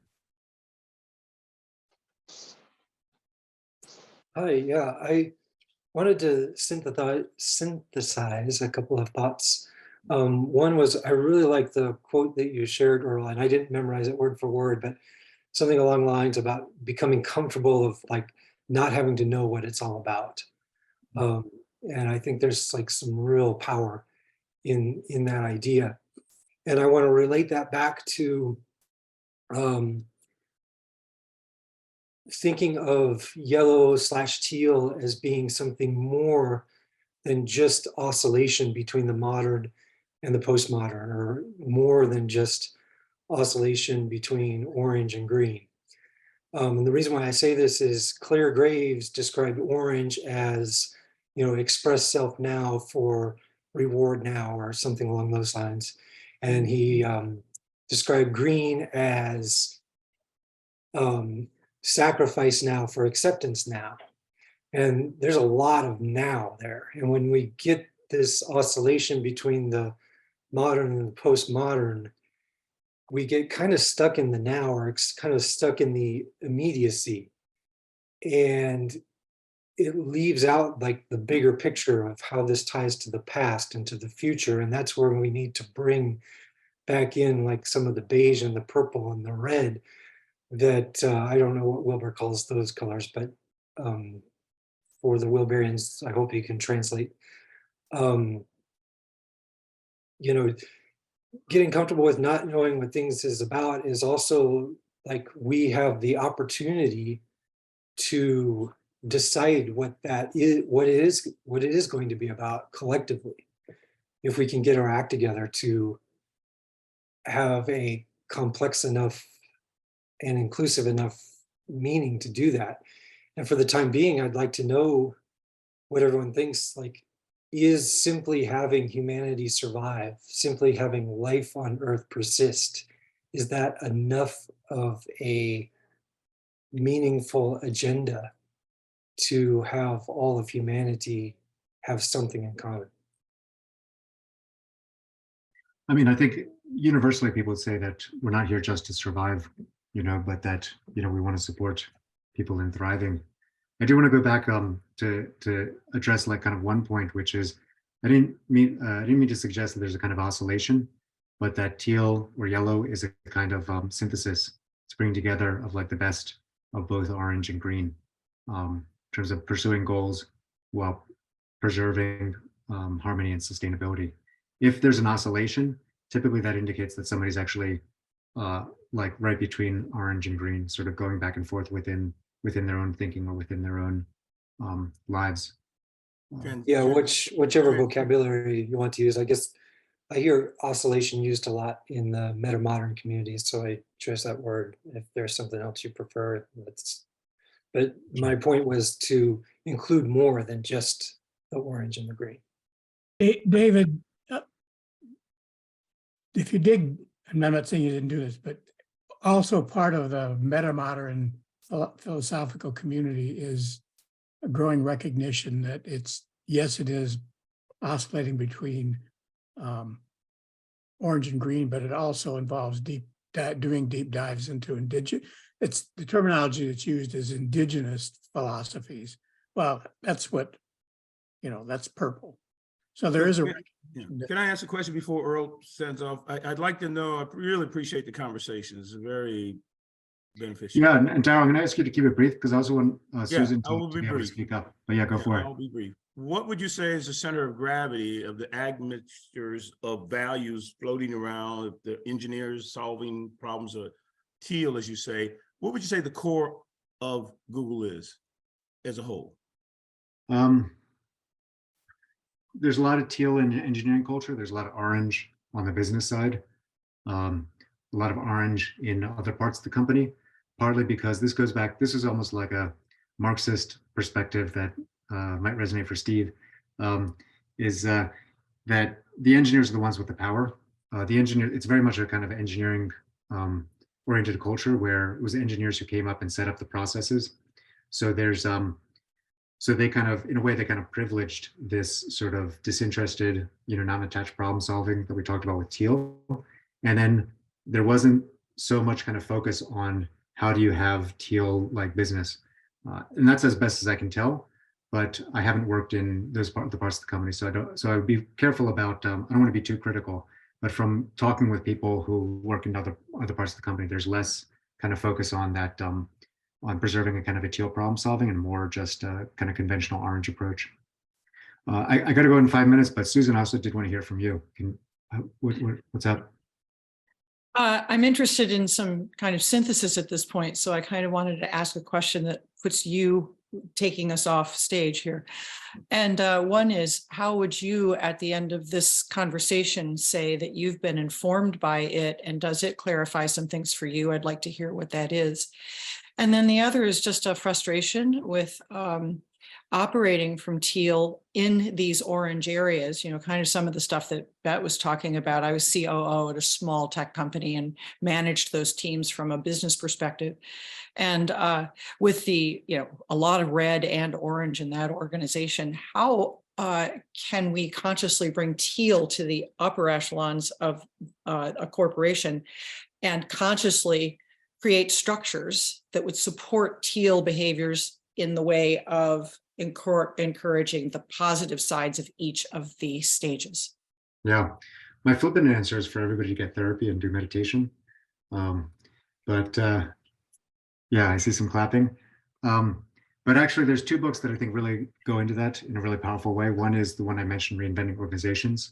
Hi, yeah, I wanted to synthesize a couple of thoughts. One was, I really like the quote that you shared, Earl, and I didn't memorize it word for word, but something along the lines about becoming comfortable of like not having to know what it's all about. And I think there's like some real power in that idea. And I want to relate that back to thinking of yellow/teal as being something more than just oscillation between the modern and the postmodern, or more than just oscillation between orange and green. And the reason why I say this is Claire Graves described orange as, you know, express self now for reward now, or something along those lines. And he described green as sacrifice now for acceptance now. And there's a lot of now there. And when we get this oscillation between the modern and the postmodern, we get kind of stuck in the now, or kind of stuck in the immediacy. And it leaves out like the bigger picture of how this ties to the past and to the future. And that's where we need to bring back in like some of the beige and the purple and the red that I don't know what Wilbur calls those colors, but for the Wilberians, I hope you can translate. You know, getting comfortable with not knowing what things is about is also like we have the opportunity to decide what that is, what it is going to be about collectively, if we can get our act together to have a complex enough and inclusive enough meaning to do that. And for the time being, I'd like to know what everyone thinks, like, is simply having humanity survive, simply having life on Earth persist, is that enough of a meaningful agenda to have all of humanity have something in common? I mean, I think universally people would say that we're not here just to survive, you know, but that, you know, we want to support people in thriving. I do want to go back to address like kind of one point, which is I didn't mean to suggest that there's a kind of oscillation, but that teal or yellow is a kind of synthesis, bringing together of like the best of both orange and green in terms of pursuing goals while preserving harmony and sustainability. If there's an oscillation, typically that indicates that somebody's actually like right between orange and green, sort of going back and forth within their own thinking or within their own lives. Yeah, whichever vocabulary you want to use. I guess I hear oscillation used a lot in the meta-modern community, so I choose that word. If there's something else you prefer, but my point was to include more than just the orange and the green. David, if you dig, and I'm not saying you didn't do this, but also part of the meta-modern philosophical community is a growing recognition that yes, it is oscillating between orange and green, but it also involves doing deep dives into it's the terminology that's used is indigenous philosophies. Well, that's what, that's purple. So there is a recognition. Can I ask a question before Earl sends off? I'd like to know, I really appreciate the conversation. It's very beneficial. Yeah, and Darryl, I'm going to ask you to keep it brief because I also want Susan I will to be be able to brief. speak up. But yeah, go for it. I'll be brief. What would you say is the center of gravity of the admixtures of values floating around, the engineers solving problems, or Teal, as you say? What would you say the core of Google is as a whole? There's a lot of Teal in engineering culture. There's a lot of orange on the business side. A lot of orange in other parts of the company, partly because this is almost like a Marxist perspective that might resonate for Steve, is that the engineers are the ones with the power. It's very much a kind of engineering oriented culture where it was engineers who came up and set up the processes. So there's so they kind of, in a way, they kind of privileged this sort of disinterested, non-attached problem solving that we talked about with Teal. And then there wasn't so much kind of focus on how do you have Teal like business. And that's as best as I can tell, but I haven't worked in the parts of the company. So I would be careful about, I don't want to be too critical, but from talking with people who work in other parts of the company, there's less kind of focus on that, on preserving a kind of a Teal problem solving and more just a kind of conventional orange approach. I got to go in 5 minutes, but Susan also did want to hear from you. What's up? I'm interested in some kind of synthesis at this point, so I kind of wanted to ask a question that puts you taking us off stage here. And one is, how would you, at the end of this conversation, say that you've been informed by it, and does it clarify some things for you? I'd like to hear what that is. And then the other is just a frustration with operating from Teal in these orange areas, kind of some of the stuff that Bet was talking about. I was COO at a small tech company and managed those teams from a business perspective. And with the, a lot of red and orange in that organization, how can we consciously bring Teal to the upper echelons of a corporation and consciously create structures that would support Teal behaviors in the way of encouraging the positive sides of each of the stages? Yeah, my flippant answer is for everybody to get therapy and do meditation. Yeah, I see some clapping. But actually, there's two books that I think really go into that in a really powerful way. One is the one I mentioned, Reinventing Organizations.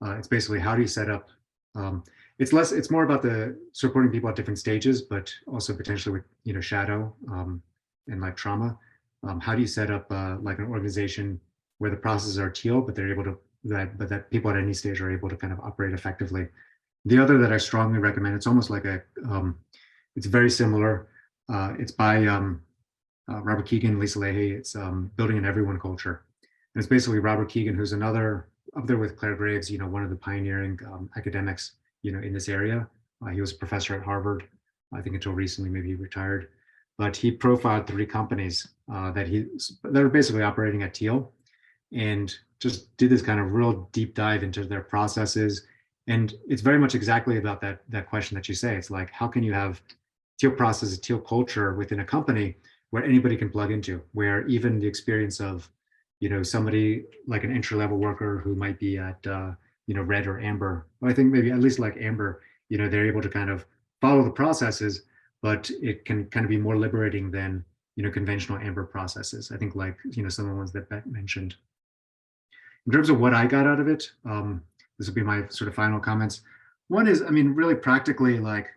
It's basically how do you set up. It's more about the supporting people at different stages, but also potentially with shadow and like trauma. How do you set up like an organization where the processes are Teal, but they're able to that people at any stage are able to kind of operate effectively. The other that I strongly recommend, it's almost like it's very similar. It's by Robert Keegan, Lisa Leahy. It's Building an Everyone Culture. And it's basically Robert Keegan, who's another up there with Claire Graves, one of the pioneering academics, in this area. He was a professor at Harvard, I think until recently, maybe he retired. But he profiled 3 companies that are basically operating at Teal, and just did this kind of real deep dive into their processes. And it's very much exactly about that question that you say. It's like, how can you have Teal processes, Teal culture within a company where anybody can plug into, where even the experience of, somebody like an entry-level worker who might be at, red or amber, well, I think maybe at least like amber, they're able to kind of follow the processes, but it can kind of be more liberating than, conventional amber processes. I think like, some of the ones that Beth mentioned. in terms of what I got out of it, this will be my sort of final comments. One is, I mean, really practically, like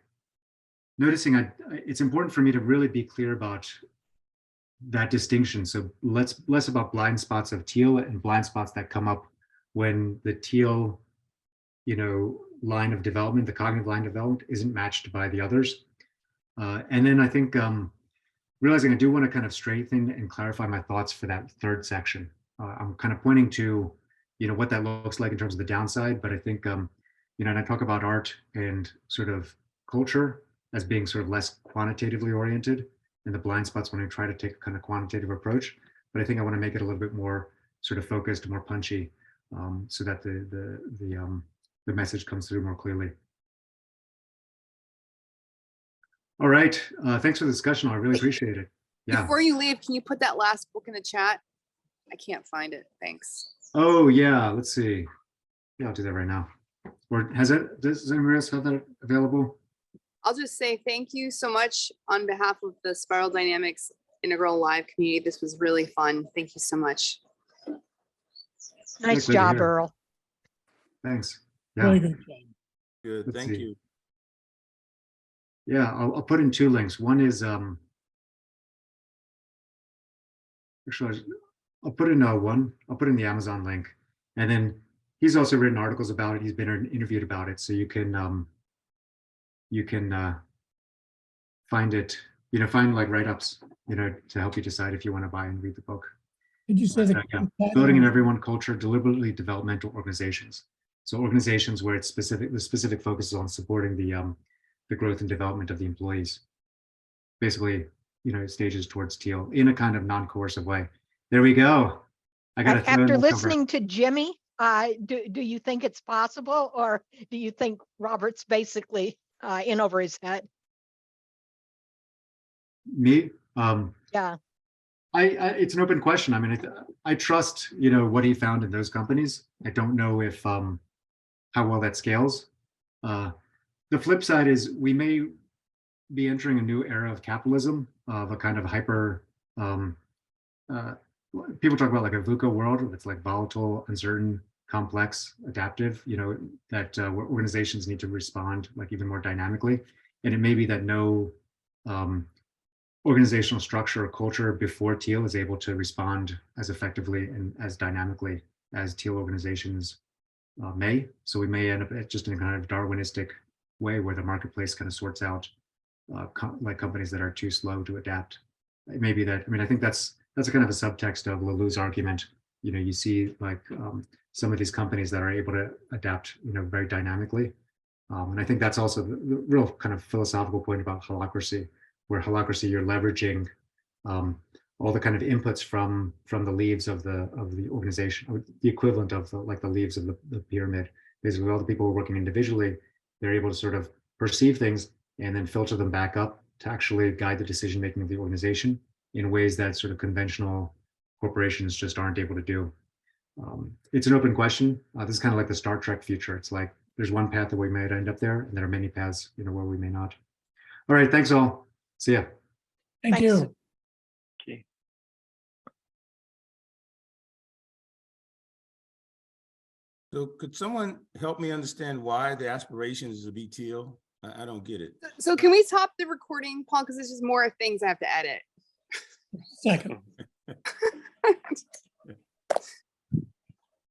noticing it's important for me to really be clear about that distinction. So less about blind spots of teal and blind spots that come up when the teal, line of development, the cognitive line of development, isn't matched by the others. And then I think realizing I do want to kind of strengthen and clarify my thoughts for that third section. I'm kind of pointing to, what that looks like in terms of the downside, but I think, and I talk about art and sort of culture as being sort of less quantitatively oriented, and the blind spots when I try to take a kind of quantitative approach. But I think I want to make it a little bit more sort of focused, more punchy, so that the message comes through more clearly. All right, thanks for the discussion. I really appreciate it. Yeah. Before you leave, can you put that last book in the chat? I can't find it. Thanks. Oh yeah, let's see. Yeah, I'll do that right now. Or does anyone else have that available? I'll just say thank you so much on behalf of the Spiral Dynamics Integral Live community. This was really fun. Thank you so much. Nice job, Earl. Thanks. Really Yeah. good job. Good, Let's thank see. you. Yeah, I'll put in two links. One is actually I'll put in one. I'll put in the Amazon link, and then he's also written articles about it. He's been interviewed about it, so you can find it. Find like write-ups, to help you decide if you want to buy and read the book. Did you say that? Yeah. Building in Everyone Culture, Deliberately Developmental Organizations. So organizations where the specific focus is on supporting the growth and development of the employees. Basically, stages towards Teal in a kind of non-coercive way. There we go. I got to throw in After the cover. listening to Jimmy, do you think it's possible, or do you think Robert's basically in over his head? Me? Yeah. It's an open question. I mean, I trust, what he found in those companies. I don't know if how well that scales. The flip side is we may be entering a new era of capitalism, of a kind of hyper, people talk about like a VUCA world that's like volatile, uncertain, complex, adaptive, that where organizations need to respond like even more dynamically. And it may be that no organizational structure or culture before Teal is able to respond as effectively and as dynamically as Teal organizations may. So we may end up just in a kind of Darwinistic way where the marketplace kind of sorts out like companies that are too slow to adapt. It may be that, I mean, I think that's a kind of a subtext of Laloux's argument. You see like some of these companies that are able to adapt, very dynamically. And I think that's also the real kind of philosophical point about holacracy, where holacracy, you're leveraging all the kind of inputs from the leaves of the organization, or the equivalent of the leaves of the pyramid. Basically, all the people who are working individually, they're able to sort of perceive things and then filter them back up to actually guide the decision making of the organization in ways that sort of conventional corporations just aren't able to do. It's an open question. This is kind of like the Star Trek future. It's like there's one path that we might end up there, and there are many paths, where we may not. All right, thanks all. See ya. Thank Thanks. you. Okay. So could someone help me understand why the aspiration is to be Teal? I don't get it. So can we stop the recording, Paul? Because this is more things I have to edit. Second.